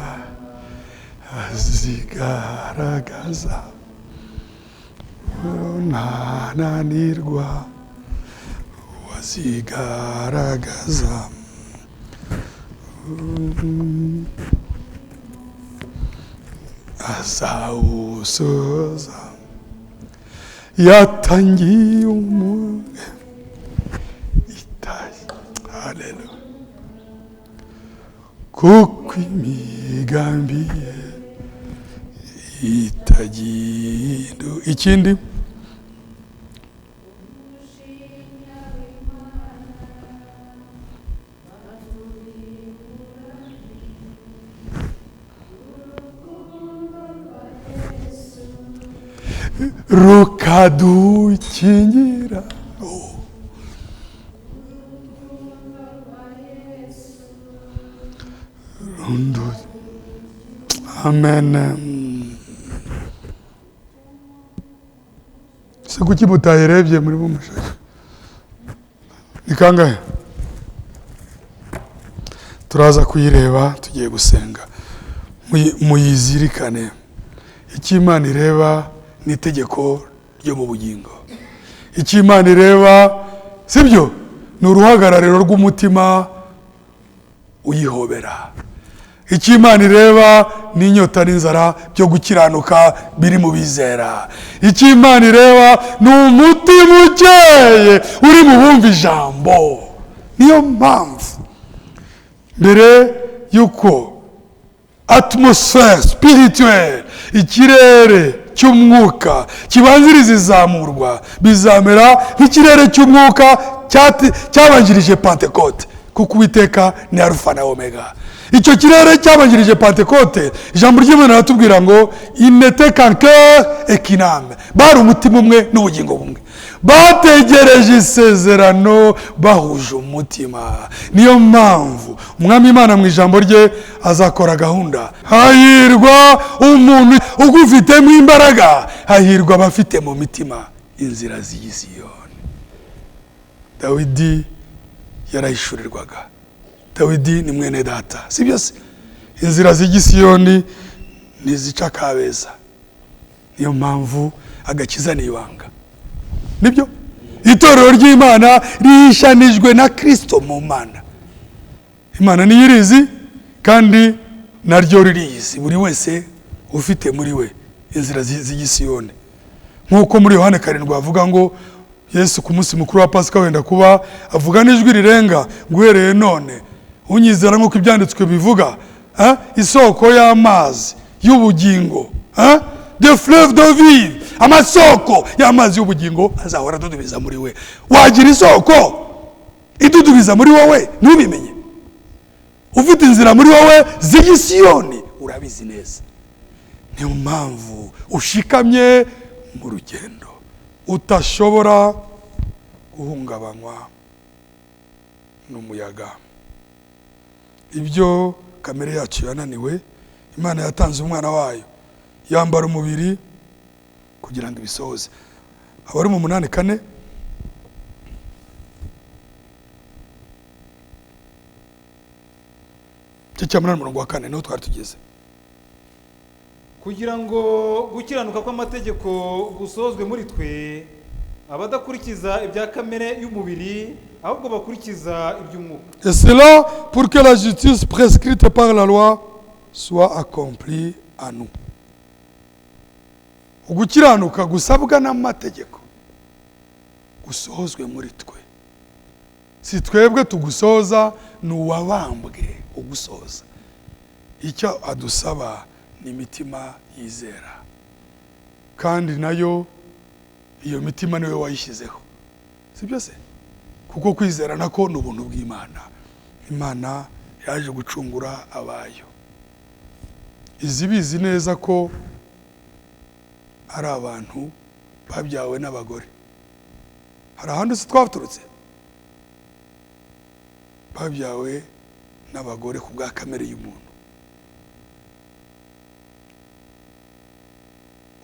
azigaragaza nananirwa wazigaragaza azawusoza yatangiye umuge itayi. Haleluya! kuko imigambi ye itagindo. Ikindi rukadukingira. Amen. Se kuki mutayirebye muri bumushaka ni kangahe? Turaza kuyireba tugiye gusenga. Muyizirikane, icyo Imana ireba ni itegeko ryo mu bugingo. Icyo Imana ireba sibyo ni uruhagarariro rw'umutima uyihobera. Icyo Imana ireba ni inyota n'inzara byo gukiranuka biri mu bizera. Icyo Imana ireba ni umutima ukeye uri mu bumva ijambo. Niyo mpamvu mbere yuko atmosphère spirituelle, ikirere cy'umwuka kibanziriza izamurwa, bizamera nk'ikirere cy'umwuka cyabanjirije Pentecote, kuko Uwiteka ni Alpha na Omega. Icyo kirere cyabanjirije Pentecote, ijambo ry'Imana ratubwira ngo il n'était qu'un cœur et qu'une âme. Bari umutima umwe n'ubugingo bumwe, bategereje isezerano bahuje umutima. Niyo mpamvu umwami Imana mu ijambo rye azakora gahunda. Hahirwa umuntu ugufitemo imbaraga, hahirwa abafite mu mitima inzira z'Isiyoni. Dawidi yarahishurirwaga. Dawidi ni mwene data, si byose? Inzira z'Isiyoni nizica Kabeza. Niyo mpamvu agakiza nibanga. Nibyo itorero ry'Imana rihishanijwe na Kristo mu Mana. Imana ni yirizi kandi naryo ririzi buri wese ufite muri we inzira z'Isiyoni. Nkuko muri Yohane 7 avuga ngo Yesu ku munsi mukuru wa Pasika wenda kuba avuga n'ijwi rirenga guhereye none unyizera nk'uko ibyanditswe bivuga isoko y'amazi y'ubugingo, de fleuve de vie, amasoko y'amazi y'ubugingo azahora adudubiza muri we. Wagira isoko idudubiza muri wowe ntubimenye? Ufite inzira muri wowe z'igisiyoni, urabizi neza. Niyo mpamvu ushikamye mu rugendo utashobora guhungabanywa n'umuyaga. Ibyo kamere yacu yananiwe, Imana yatanze umwana wayo yambara umubiri kugira ngo ibisohoze. Abari mu 8:4 4 niho twari tugeze. Kugira ngo gukiranuka kw'amategeko gusozwe muri twe, abadakurikiza ibya kamere y'umubiri ahubwo bakurikiza iby'umwuka. Et cela pour que la justice prescrite par la loi soit accomplie en nous. Ugukiranuka gusabwa n'amategeko gusozwe muri twe. Si twebwe tugusoza, n'uwabambwe ugusoza. Icyo adusaba ni imitima yizera, kandi nayo iyo mitima niwe wayishyizeho, si byose? Kuko kwizera nako ni ubuntu bw'Imana. Imana yaje gucungura abayo. Izibizi neza ko ari abantu babyawe n'abagore. Hari ahandi se twaturutse? Babyawe n'abagore ku bwa kamere y'umuntu.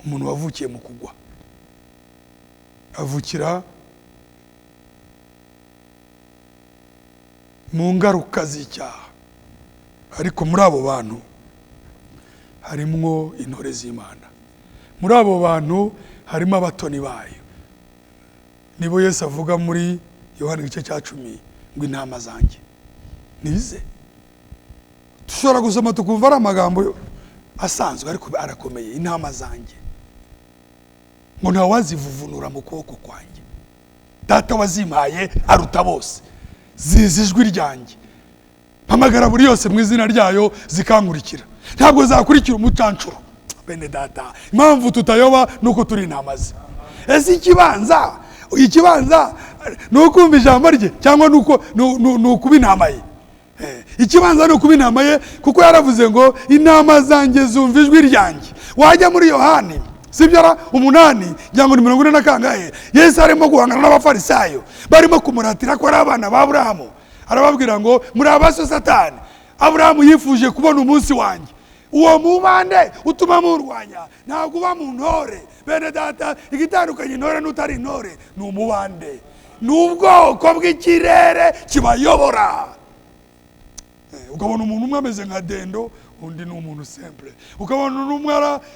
Umuntu wavukiye mu kugwa avukira mu ngaruka z'icyaha, ariko muri abo bantu harimo intore z'Imana. Muri abo bantu harimo abatoni bayo. Nibo Yesu avuga muri Yohana 10 ngo intama zanjye nize. Dushobora gusoma tukumva ari amagambo asanzwe, ariko arakomeye. Intama zanjye ngo ntawazivuvunura mu kuboko kwanjye. Data wazimpaye aruta bose, zizi ijwi ryanjye, mpamagara buri yose mu izina ryayo zikankurikira. Ntabwo zakurikira umucancuro. Bene data, impamvu tutayoba nuko turi intama ze. Ese ikibanza ni ukumva ijambo rye cyangwa ni ukuba intama ye? Ikibanza ni ukuba intama ye, kuko yaravuze ngo intama zanjye zumva ijwi ryanjye. Wajya muri Yohani sibyara 8 cyangwa 40 Yesu arimo guhangana n'abafarisayo barimo kumuratira ko ari abana ba Aburahamu. Arababwira ngo muri abaso Satani, Aburahamu yifuje kubona umunsi wanjye. Uwo mubande utuma murwanya ntabwo uba mu ntore. Bene data, igitandukanye intore n'utari intore ni umubande, n'ubwoko bw'ikirere kibayobora. Ukabona umuntu umwe ameze nka dendo, undi ni umuntu simple. Ukabona umwe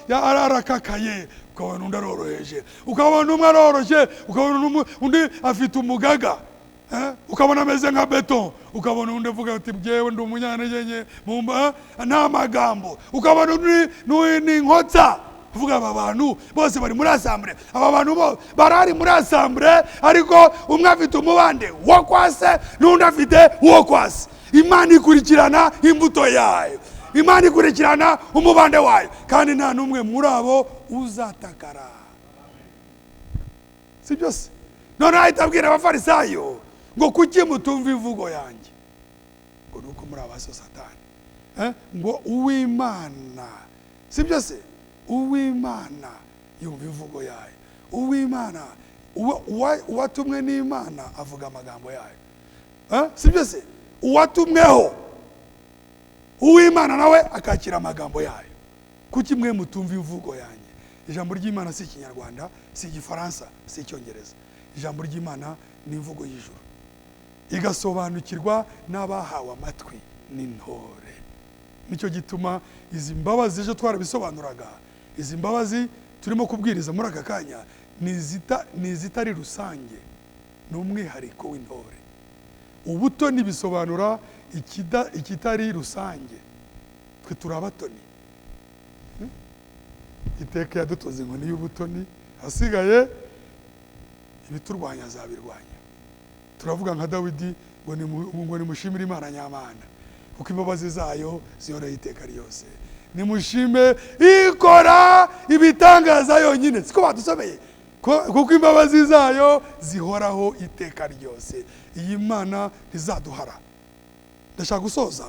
arakakaye, ukabona undi aroroheje. Ukabona umwe aroroshye, ukabona undi afite umugaga. Ukabona ameze nka beton, ukabona undi avuga ati byewe ndi umunyantegenye nta magambo. Ukabona undi ni inkotsa. Uvuga aba bantu bose bari muri assemblée, aba bantu barari muri assemblée, ariko umwe afite umubande wo kwase n'undi afite uwo kwase. Imana ikurikirana imbuto yayo, Imana ikurikirana umubande wayo, kandi nta n'umwe muri abo uzatakara. Si byose? None ahita abwira abafarisayo ngo kuki mutumva imvugo yanjye? Ngo nuko muri abaso Satani. Ngo Uwimana, si byose? Uwimana yumva imvugo yayo. Uwimana, uwatumwe n'Imana avuga amagambo yayo. Si byose? Uwatumweho Uwimana nawe akakira amagambo yayo. Kuki mwe mutumva imvugo yanjye? Ijambo ry'Imana si Ikinyarwanda, si Igifaransa, si Icyongereza. Ijambo ry'Imana ni imvugo y'ijuru, igasobanukirwa n'abahawe amatwi n'intore. Nicyo gituma izi mbabazi ejo twarabisobanuraga, izi mbabazi turimo kubwiriza muri aka kanya ni izitari rusange, ni umwihariko w'intore. Ubutoni bisobanura ikitari rusange. Twe turi abatoni. Iteka yadutoze inkoni y'ubutoni, hasigaye ibiturwanya azabirwanya. Turavuga nka Dawidi ngo nimushimire Imana nyamana. kuko imbabazi zayo zihoraho iteka ryose. Nimushime ikora ibitangaza yonyine, siko badusomeye, kuko imbabazi zayo zihoraho iteka ryose. Iyi Mana ntizaduhara. Ndashaka gusoza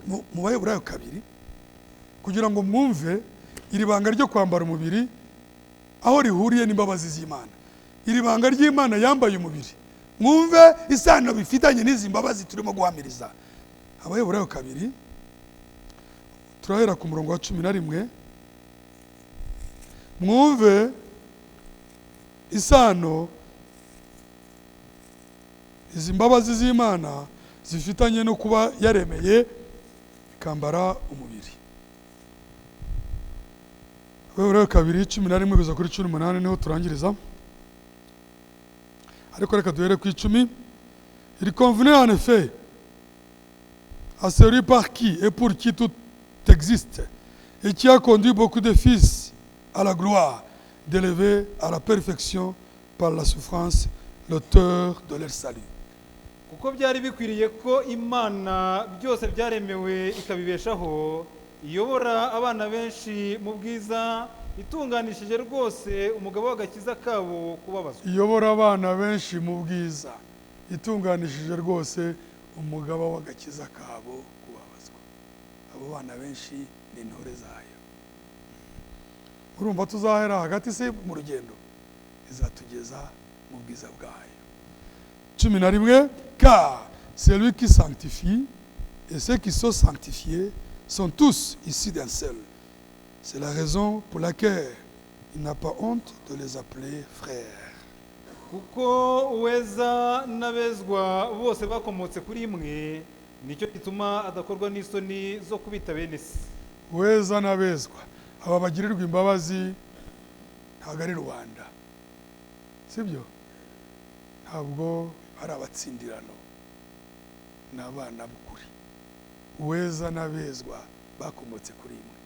mu Baheburayo 2 kugira ngo mwumve iri banga ryo kwambara umubiri aho rihuriye n'imbabazi z'Imana. Iri banga ry'Imana yambaye umubiri, mwumve isano bifitanye n'izi mbabazi turimo guhamiriza. Abaheburayo 2 turahera ku murongo wa 11, mwumve isano izi mbabazi z'Imana zifitanye no kuba yaremeye ikambara umubiri. Abaheburayo 2:11 kugeza kuri 18 niho turangiriza, ariko reka duhere ku 10. Il convenait en effet à celui par qui et pour qui tout existe et qui a conduit beaucoup de fils à la gloire, d'élever à la perfection par la souffrance l'auteur de leur salut. kuko byari bikwiriye ko Imana byose byaremewe ikabibeshaho, iyobora abana benshi mu bwiza, itunganishije rwose umugabo w'agakiza kabo kubabazwa. Iyobora abana benshi mu bwiza, itunganishije rwose umugabo w'agakiza kabo kubabazwa. Abo bana benshi ni intore zayo. Urumva tuzahera hagati se mu rugendo, izatugeza mu bwiza bwayo. 11. Car celui qui sanctifie et ceux qui sont sanctifiés sont tous ici d'un seul. C'est la raison pour laquelle il n'a pas honte de les appeler frères. kuko uweza n'abezwa bose bakomotse kuri imwe, nicyo gituma adakorwa n'isoni zo kubita bene se. Uweza n'abezwa, aba bagirirwa imbabazi ntabwo ari rubanda, sibyo? Ntabwo ari abatsindirano, ni abana b'ukuri. Uweza n'abezwa bakomotse kuri imwe,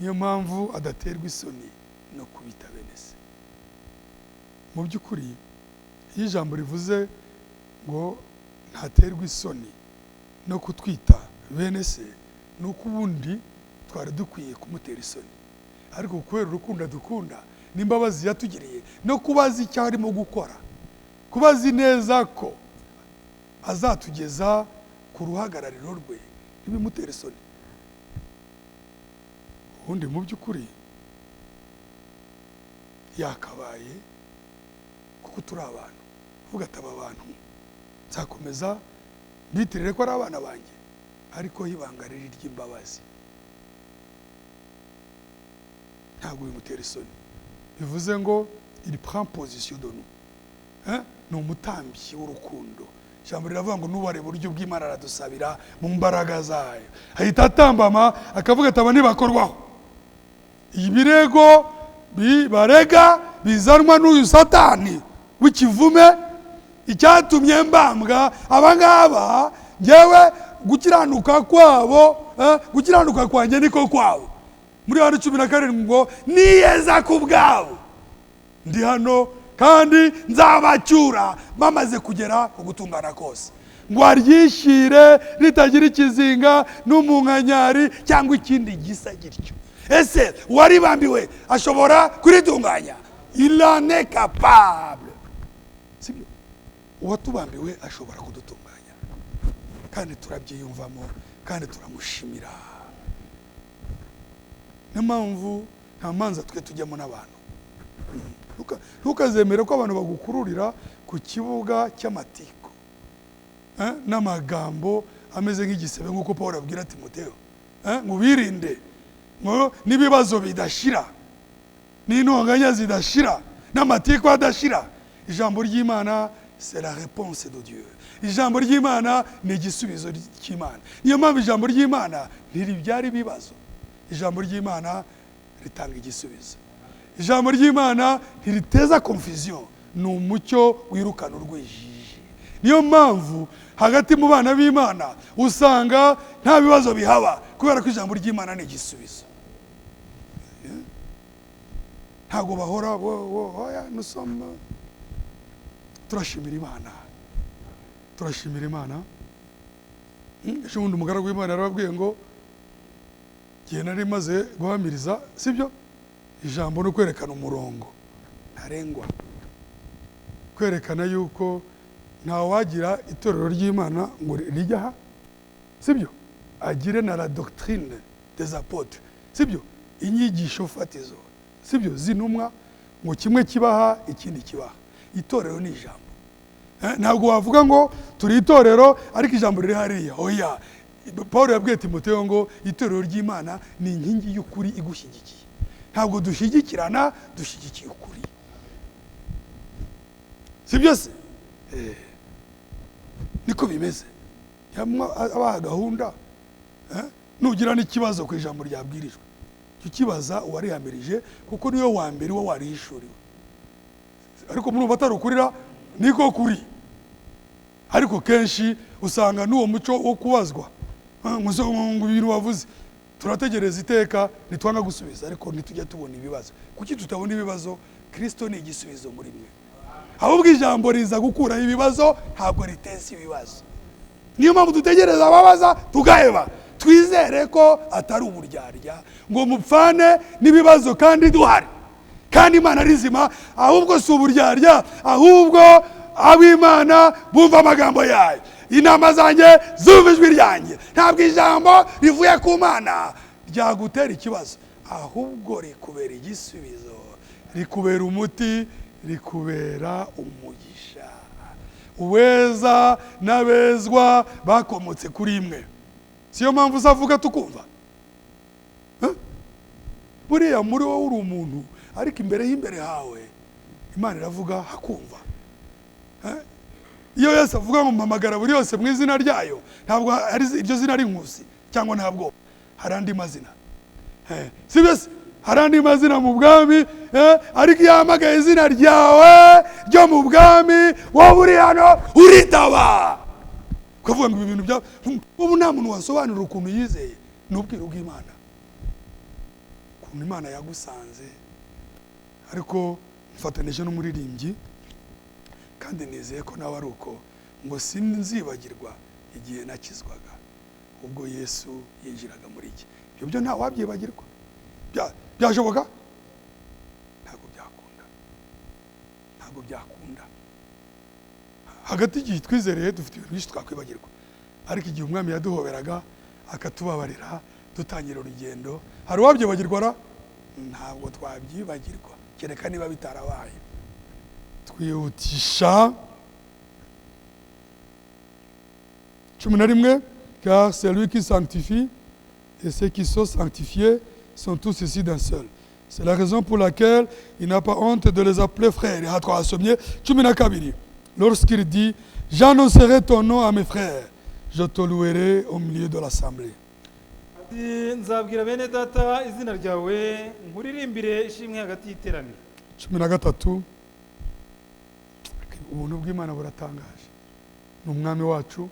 niyo mpamvu adaterwa isoni no kubita bene se. Mu by'ukuri iyo ijambo rivuze ngo ntaterwa isoni no kutwita bene se, ni uko ubundi twari dukwiye kumutera isoni, ariko kubera urukundo dukunda n'imbabazi yatugiriye no kubaza icyo arimo gukora, kubazi neza ko azatugeza ku ruhagarariro rwe, ntibimutera isoni. Ubundi mu by'ukuri yakabaye, kuko turi abantu, uvuga ati aba bantu nzakomeza mbitirire ko ari abana banjye, ariko ibanga riri ry'imbabazi ntabwo bimutera isoni. Bivuze ngo il prend position de nous, ni umutambyi w'urukundo. Ijambo riravuga ngo nubare buryo bw'Imana aradusabira mu mbaraga zayo. Ahita atambama akavuga ati aba ntibakorwaho. Ibirego barega bizanwa n'uyu Satani w'ikivume, icyatumye mbambwa aba ngaba, ngewe gukiranuka kwabo, gukiranuka kwanjye niko kwabo. Muri Yohana 17 ngo niyeza ku bwabo ndi hano kandi nzabacyura bamaze kugera ku gutungana kose, ngo aryishyire ritagira ikizinga n'umunkanyari cyangwa ikindi gisa gityo. Ese uwaribambiwe ashobora kuritunganya? Il en est capable. Sibyo? Uwatubambiwe ashobora kudutunganya, kandi turabyiyumvamo kandi turamushimira. Niyo mpamvu nta manza twe tujyamo n'abantu. Ntukazemere ko abantu bagukururira ku kibuga cy'amatiko n'amagambo ameze nk'igisebe, nk'uko Pawulo abwira Timoteyo, ngo birinde n'ibibazo bidashira, n'intonganya zidashira, n'amatiko adashira. Ijambo ry'Imana c'est la réponse de Dieu. Ijambo ry'Imana ni igisubizo cy'Imana. Niyo mpamvu ijambo ry'Imana ntiribyara ibibazo, ijambo ry'Imana ritanga igisubizo. Ijambo ry'Imana ntiriteza confusion, ni umucyo wirukana urwijiji. Niyo mpamvu hagati mu bana b'Imana usanga nta bibazo bihaba, kubera ko ijambo ry'Imana ni igisubizo. Ntago bahora turashimira Imana, turashimira Imana ejo bundi umugaragu w'Imana yarababwiye ngo igihe nari maze guhamiriza sibyo ijambo no kwerekana umurongo ntarengwa, kwerekana yuko ntawagira itorero ry'Imana ngo rijya aha sibyo, agire na la doctrine des apôtres sibyo, inyigisho fatizo sibyo zinumwa, ngo kimwe kibaha ikindi kibaha. Itorero ni ijambo. Ntabwo wavuga ngo turi itorero ariko ijambo riri hariya. Oya, Paulo yabwiye Timoteyo ngo itorero ry'Imana ni inkingi y'ukuri igushyigikiye. Ntabwo dushyigikirana, dushyigikiye ukuri. Sibyo se? Niko bimeze. Abaha gahunda nugira n'ikibazo ku ijambo ryabwirijwe, cyo kibaza uwarihamirije kuko niyo wa mbere wo warishuriwe. Ariko muri batarukurira niko kuri. Ariko kenshi usanga n'uwo muco wo kubazwa ngo ibintu wavuze turategereza iteka nitwanga gusubiza, ariko nitujya tubona ibibazo. Kuki tutabona ibibazo? Kristo ni igisubizo muri mwe. Ahubwo ijambo riza gukuraho ibibazo, ntabwo riteza ibibazo. Niyo mpamvu dutegereza ababaza tugaheba, twizere ko atari uburyarya ngo mupfane n'ibibazo kandi duhari. Kandi Imana rizima, ahubwo si uburyarya, ahubwo ab'Imana bumva amagambo yayo. Inama zanjye zumva ijwi ryanjye. Ntabwo ijambo rivuye ku Mana ryagutera ikibazo, ahubwo rikubera igisubizo, rikubera umuti, rikubera umugisha. Uweza n'abezwa bakomotse kuri imwe. Siyo mpamvu uzavuga tukumva. Buriya muri wowe uri umuntu, ariko imbere hawe Imana iravuga hakumva. Iyo Yesu avuga ngo mpamagara buri yose mu izina ryayo, ntabwo ari iryo zina ari Nkusi cyangwa ntabwo hari andi mazina. Sibyo se? Hari andi mazina mu bwami, ariko iyo ahamagaye izina ryawe ryo mu bwami, wowe uri hano uritaba. Kuvuga ngo ibintu bya ubu nta muntu wasobanura ukuntu yizeye n'ubwira bw'Imana, ukuntu Imana yagusanze. Ariko mfatanije n'umuririmbyi, kandi nizeye ko nawe ari uko, ngo sinzibagirwa igihe nakizwaga ubwo Yesu yinjiraga muri iki. Ibyo byo nta wabyibagirwa. Byashoboka? Ntabwo byakunda. Ntabwo byakunda. Hagati igihe twizereye dufite ibintu byinshi twakwibagirwa, ariko igihe umwami yaduhoberaga akatubabarira dutangira urugendo, hari uwabyibagirwa ra? Ntabwo twabyibagirwa, kereka niba bitarabaye. Twihutisha 11, car c'est lui qui sanctifie et ceux qui sont sanctifiés sont tous ici d'un seul. C'est la raison pour laquelle il n'a pas honte de les appeler frères. Lorsqu'il dit, j'annoncerai ton nom à mes frères, je te louerai au milieu de l'assemblée. Nzabwira bene data izina ryawe, nkuririmbire ishimwe hagati y'iteraniro. 13. Ubuntu bw'Imana buratangaje. Ni umwami wacu,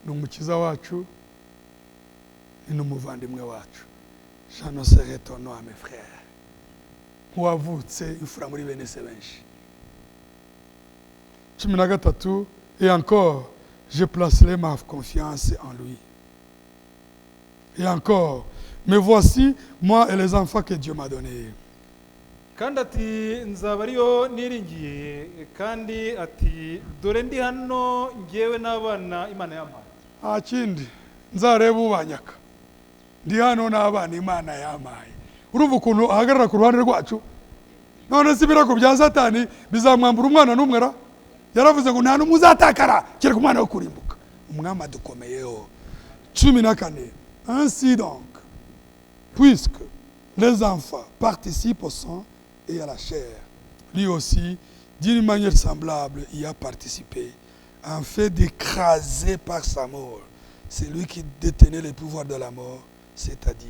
ni umukiza wacu, ni n'umuvandimwe wacu. J'annoncerai ton nom à mes frères. Wavutse imfura muri bene se benshi. 13. Et encore, je placerai ma confiance en lui. Et encore, me voici, moi et les enfants que Dieu m'a donnés. Kandi ati nzaba ariyo niringiye, kandi ati dore ndi hano ngewe n'abana Imana yampaye. Akindi nzareba ubanyaka, ndi hano n'abana Imana yampaye. Urumva ukuntu ahagarara ku ruhande rwacu? None si birako bya Satani bizamwambura umwana n'umwe ra? Yaravuze ngo nta n'umwe uzatakara kereka umwana wo kurimbuka. Umwami adukomeyeho. 14. Ainsi donc, puisque les enfants participent au sang et à la chair, lui aussi, d'une manière semblable, y a participé, en fait d'écraser par sa mort celui qui détenait le pouvoir de la mort, c'est-à-dire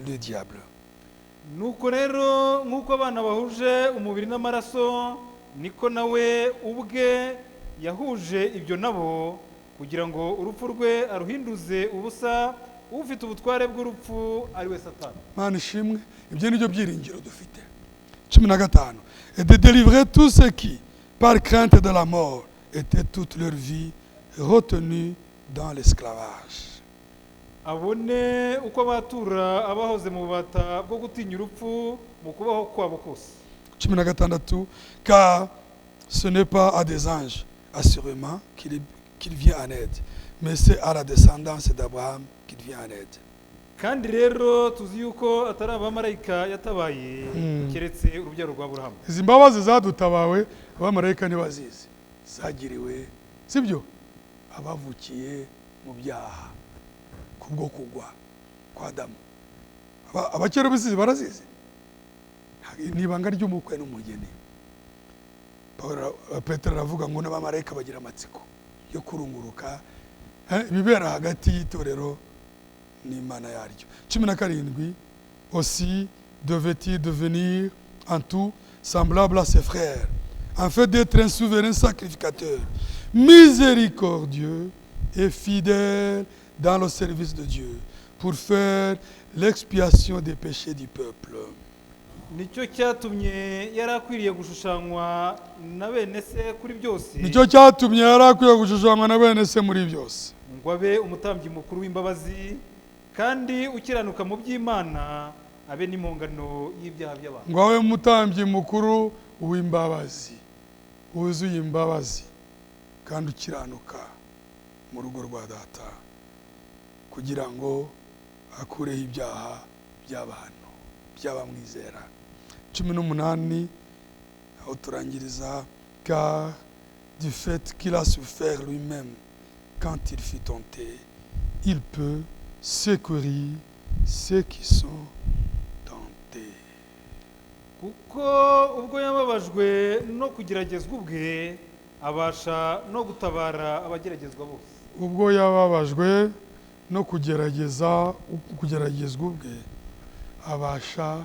le diable. Nuko rero nk'uko abana bahuje umubiri n'amaraso, niko nawe ubwe yahuje ibyo nabo, kugira ngo urupfu rwe aruhinduze ubusa, ufite ubutware bw'urupfu ari we Satani. Mana ishimwe, ibyo nibyo byiringiro dufite. 15. Et de délivrer tous ceux qui, par crainte de la mort, étaient toute leur vie retenus dans l'esclavage. abone uko batura abahoze mu bubata bwo gutinya urupfu mu kubaho kwabo kose. 16, car ce n'est pas à des anges, assurément, qu'il vient en aide, mais c'est à la descendance d'Abraham qu'il vient en aide. kandi rero tuzi yuko atari abamarayika yatabaye keretse urubyaro rwa Aburahamu. Izi mbabazi zadutabawe abamarayika ntibazizi, zagiriwe sibyo abavukiye mu byaha kubwo kugwa kwa Adamu. Abakerubi barazizi, ni ibanga ry'umukwe n'umugeni. Petero aravuga ngo n'abamarayika bagira amatsiko yo kurunguruka ibibera hagati y'itorero n'Imana yaryo. 17, aussi devait-il devenir en tout semblable à ses frères, en fait d'être un souverain sacrificateur, miséricordieux et fidèle dans le service de Dieu, pour faire l'expiation des péchés du peuple. nicyo cyatumye yari akwiriye gushushanywa na bene se kuri byose. Nicyo cyatumye yari akwiye gushushanywa na bene se muri byose, ngo abe umutambyi mukuru w'imbabazi kandi ukiranuka mu by'Imana, abe n'impongano y'ibyaha by'abantu. ngo abe umutambyi mukuru w'imbabazi, wuzuye imbabazi kandi ukiranuka mu rugo rwa data, kugira ngo akureho ibyaha by'abantu by'abamwizera. 18, aho turangiriza, car du fait qu'il a souffert lui-même quand il fut tenté, il peut secourir ceux qui sont tentés. kuko ubwo yababajwe no kugeragezwa ubwe abasha no gutabara abageragezwa bose. Ubwo yababajwe no kugeragezwa ubwe abasha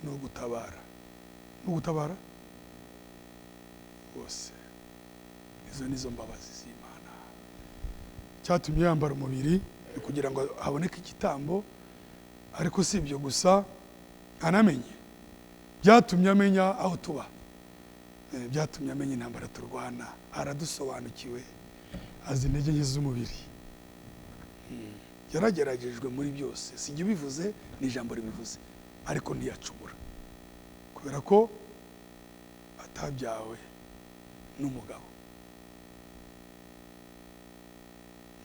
no gutabara bose. Izo nizo mbabazi z'Imana. Cyatumye yambara umubiri ni kugira ngo haboneke igitambo, ariko si ibyo gusa, anamenye, byatumye amenya aho tuba, byatumye amenya intambara turwana, aradusobanukiwe, azi intege nke z'umubiri. Yarageragejwe muri byose, si ibyo bivuze, ni ijambo ribivuze, ariko ntiyacumura kubera ko atabyawe n'umugabo.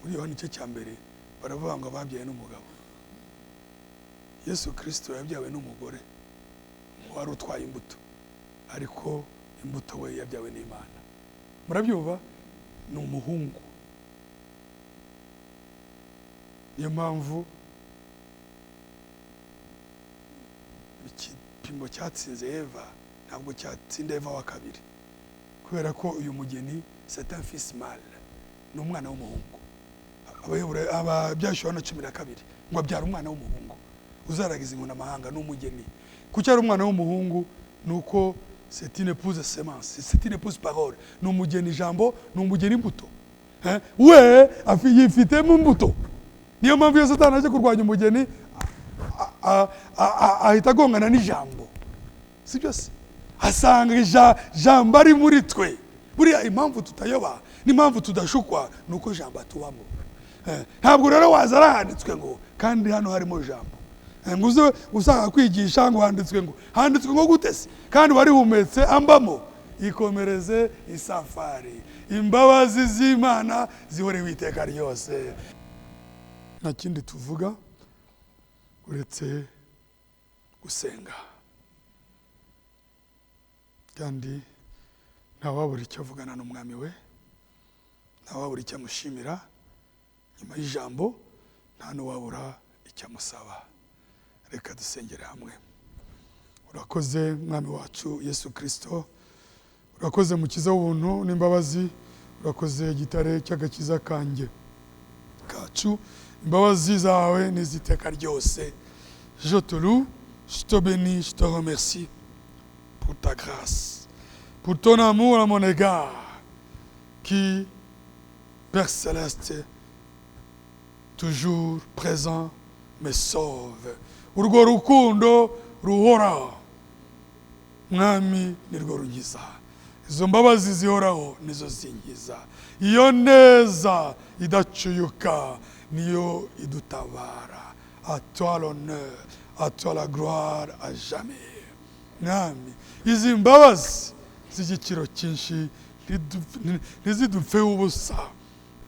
Muri Yohana igice cya mbere baravuga ngo ababyawe n'umugabo. Yesu Kristo yabyawe n'umugore wari utwaye imbuto, ariko imbuto we yabyawe n'Imana. Murabyumva, ni umuhungu. Niyo mpamvu igipimo cyatsinze Eva ntabwo cyatsinda Eva wa kabiri, kubera ko uyu mugeni c'est un fils mâle, ni umwana w'umuhungu. Ababyashyuwe na 12 ngo abyara umwana w'umuhungu uzaragiza inkuna amahanga n'umugeni. Kuki ari umwana w'umuhungu? Nuko c'est une épouse semence, c'est une épouse parole, ni umugeni ijambo, ni umugeni imbuto. We yifitemo imbuto. Niyo mpamvu iyo Satani aje kurwanya umugeni ahita agongana n'ijambo, si byose asanga ijambo ari muri twe. Buriya impamvu tutayoba n'impamvu tudashukwa nuko ijambo atubamo. Ntabwo rero waza arahanditswe ngo kandi hano harimo ijambo, nguze usanga kwigisha ngo handitswe ngo gute se kandi warihumetse ambamo. Ikomereze isafari, imbabazi z'Imana zihorewe iteka ryose. Nta kindi tuvuga uretse gusenga, kandi ntawabura icyo avugana n'umwami we, ntawabura icyo amushimira nyuma y'ijambo, nta n'uwabura icyo amusaba. Reka dusengere hamwe. Urakoze mwami wacu Yesu Kristo, urakoze mukiza w'ubuntu n'imbabazi, urakoze gitare cy'agakiza kanjye kacu, imbabazi zawe n'iziteka ryose. Je te loue, je te bénis, je te remercie pour ta grâce, pour ton amour à mon égard, qui, Père Céleste, toujours présent, me sauve. Urwo rukundo ruhora mwami nirwo rungiza. izo mbabazi zihoraho nizo zinkiza, iyo neza idacuyuka niyo idutabara. À toi l'honneur, à toi la gloire à jamais. Mwami, izi mbabazi z'igiciro cyinshi ntizidupfe ubusa,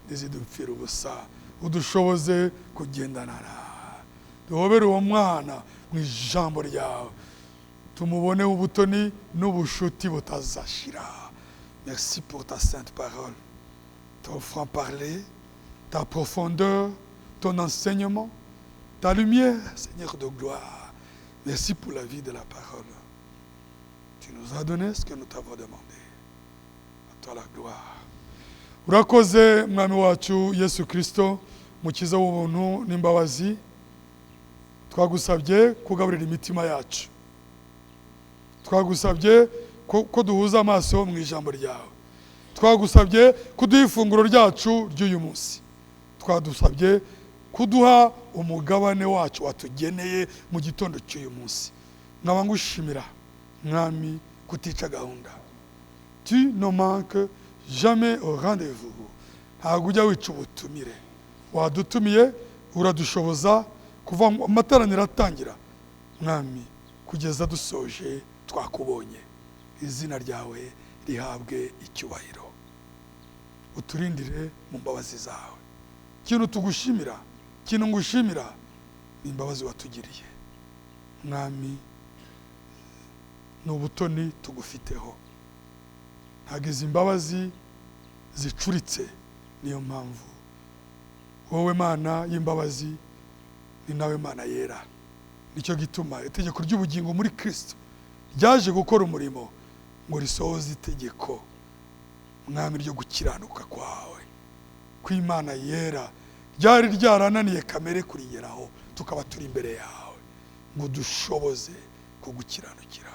ntizidupfire ubusa, udushoboze kugendana nawe. Duhobere uwo mwana mu ijambo ryawe, tumuboneho ubutoni n'ubushuti butazashira. Merci pour ta sainte parole, ton franc-parler, ta profondeur, ton enseignement, ta lumière, Seigneur de gloire. Merci pour la vie de la parole. Tu nous as donné ce que nous t'avons demandé. À toi la gloire. Urakoze mwami wacu Yesu Kristo, mukiza w'ubuntu n'imbabazi, twagusabye kugaburira imitima yacu, twagusabye ko duhuza amaso mu ijambo ryawe, twagusabye kuduha ifunguro ryacu ry'uyu munsi, twadusabye kuduha umugabane wacu watugeneye mu gitondo cy'uyu munsi. Nkaba ngushimira mwami kutica gahunda. Tu ne manques jamais au rendez-vous. Ntabwo ujya wica ubutumire. Wadutumiye uradushoboza kuva amateraniro atangira mwami kugeza dusoje twakubonye. Izina ryawe rihabwe icyubahiro. Uturindire mu mbabazi zawe. Kintu tugushimira, kintu ngushimira ni imbabazi watugiriye mwami, n'ubutoni tugufiteho. Ntabwo izi mbabazi zicuritse, niyo mpamvu wowe Mana y'imbabazi ni nawe Mana yera. Nicyo gituma itegeko ry'ubugingo muri Kristo ryaje gukora umurimo ngo risohoze itegeko mwami ryo gukiranuka kwawe, kw'Imana yera ryari ryarananiye kamere kurigeraho, tukaba turi imbere yawe ngo dushoboze kugukiranukira.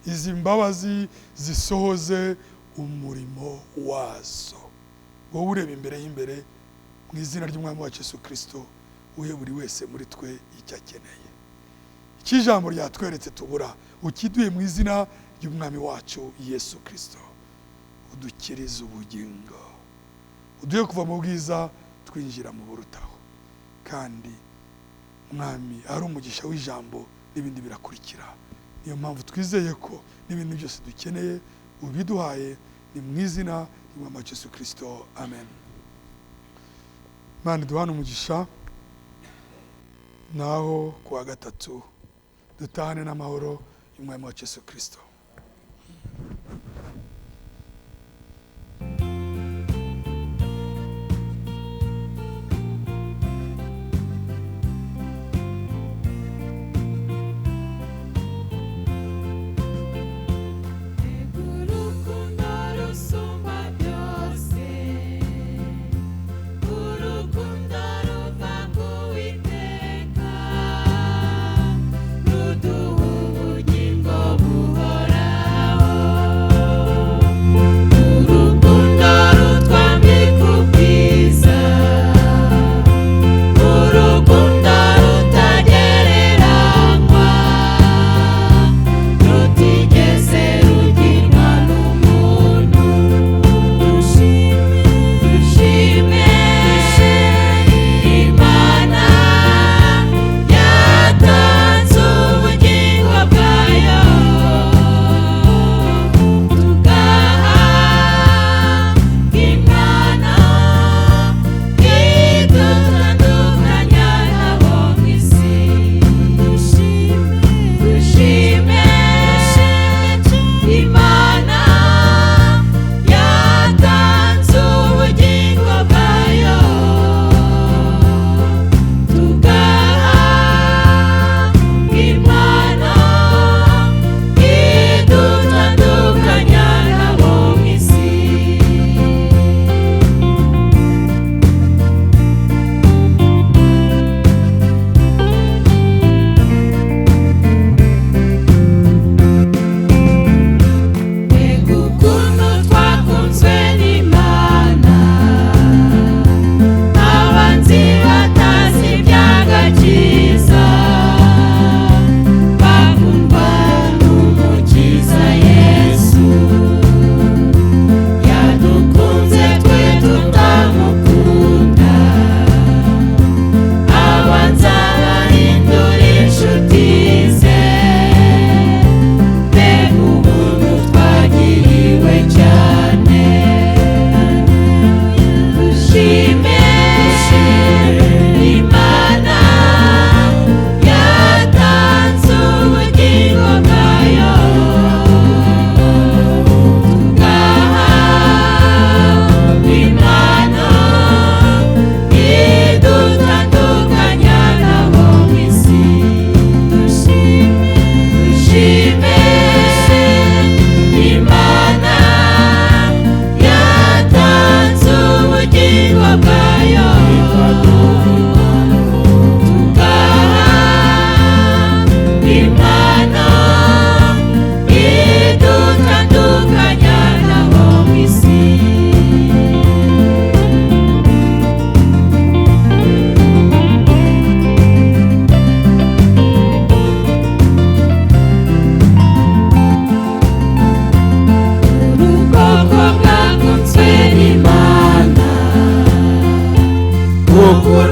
Izi mbabazi zisohoze umurimo wazo. Wowe ureba imbere y'imbere mu izina ry'umwami wacu Yesu Kristo, uhe buri wese muri twe icyo akeneye. Iki jambo ryatweretse tubura, ukiduhe mu izina ry'umwami wacu Yesu Kristo. Udukirize ubugingo, uduhe kuva mu bwiza twinjira mu burutaho, kandi mwami ari umugisha w'ijambo n'ibindi birakurikira. Niyo mpamvu twizeye ko n'ibintu byose dukeneye ubiduhaye, ni mu izina ry'umwami wacu Yesu Kristo, amen. Mana duhana umugisha, naho kuwa gatatu dutahane n'amahoro y'umwami wacu Yesu Kristo. Ubugingo buhora ukuri